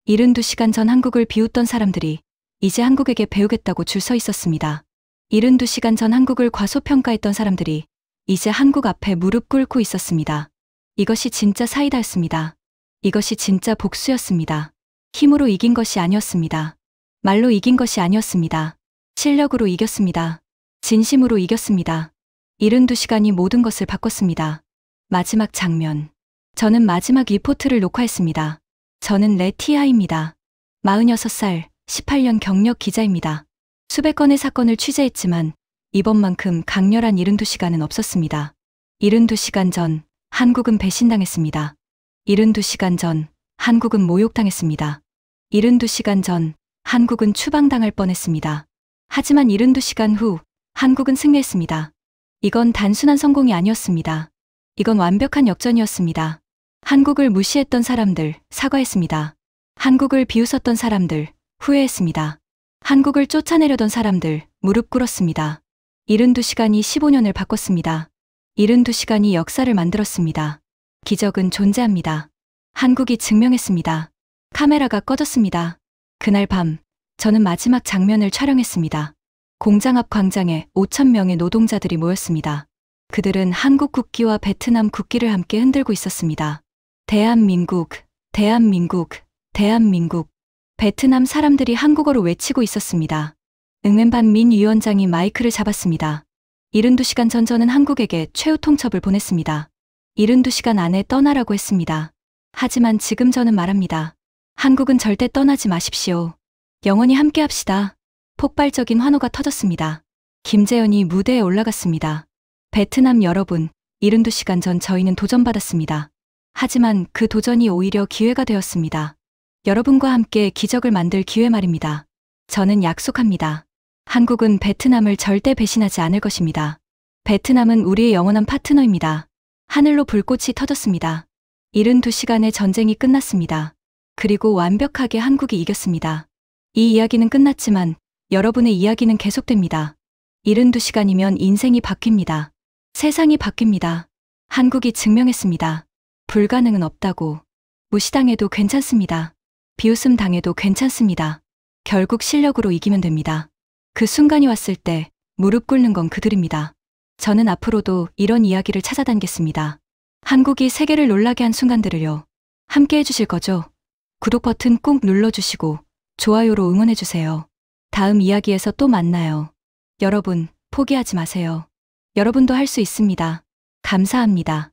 72시간 전 한국을 비웃던 사람들이 이제 한국에게 배우겠다고 줄 서 있었습니다. 72시간 전 한국을 과소평가했던 사람들이 이제 한국 앞에 무릎 꿇고 있었습니다. 이것이 진짜 사이다였습니다. 이것이 진짜 복수였습니다. 힘으로 이긴 것이 아니었습니다. 말로 이긴 것이 아니었습니다. 실력으로 이겼습니다. 진심으로 이겼습니다. 72시간이 모든 것을 바꿨습니다. 마지막 장면. 저는 마지막 리포트를 녹화했습니다. 저는 레티아입니다. 46살, 18년 경력 기자입니다. 수백 건의 사건을 취재했지만 이번만큼 강렬한 72시간은 없었습니다. 72시간 전 한국은 배신당했습니다. 72시간 전 한국은 모욕당했습니다. 72시간 전 한국은 추방당할 뻔했습니다. 하지만 72시간 후 한국은 승리했습니다. 이건 단순한 성공이 아니었습니다. 이건 완벽한 역전이었습니다. 한국을 무시했던 사람들 사과했습니다. 한국을 비웃었던 사람들 후회했습니다. 한국을 쫓아내려던 사람들 무릎 꿇었습니다. 72시간이 15년을 바꿨습니다. 72시간이 역사를 만들었습니다. 기적은 존재합니다. 한국이 증명했습니다. 카메라가 꺼졌습니다. 그날 밤 저는 마지막 장면을 촬영했습니다. 공장 앞 광장에 5,000명의 노동자들이 모였습니다. 그들은 한국 국기와 베트남 국기를 함께 흔들고 있었습니다. 대한민국, 대한민국, 대한민국. 베트남 사람들이 한국어로 외치고 있었습니다. 응웬반 민 위원장이 마이크를 잡았습니다. 72시간 전 저는 한국에게 최후 통첩을 보냈습니다. 72시간 안에 떠나라고 했습니다. 하지만 지금 저는 말합니다. 한국은 절대 떠나지 마십시오. 영원히 함께 합시다. 폭발적인 환호가 터졌습니다. 김재현이 무대에 올라갔습니다. 베트남 여러분, 72시간 전 저희는 도전받았습니다. 하지만 그 도전이 오히려 기회가 되었습니다. 여러분과 함께 기적을 만들 기회 말입니다. 저는 약속합니다. 한국은 베트남을 절대 배신하지 않을 것입니다. 베트남은 우리의 영원한 파트너입니다. 하늘로 불꽃이 터졌습니다. 72시간의 전쟁이 끝났습니다. 그리고 완벽하게 한국이 이겼습니다. 이 이야기는 끝났지만 여러분의 이야기는 계속됩니다. 72시간이면 인생이 바뀝니다. 세상이 바뀝니다. 한국이 증명했습니다. 불가능은 없다고. 무시당해도 괜찮습니다. 비웃음 당해도 괜찮습니다. 결국 실력으로 이기면 됩니다. 그 순간이 왔을 때 무릎 꿇는 건 그들입니다. 저는 앞으로도 이런 이야기를 찾아다니겠습니다. 한국이 세계를 놀라게 한 순간들을요. 함께 해주실 거죠? 구독 버튼 꾹 눌러주시고 좋아요로 응원해주세요. 다음 이야기에서 또 만나요. 여러분, 포기하지 마세요. 여러분도 할 수 있습니다. 감사합니다.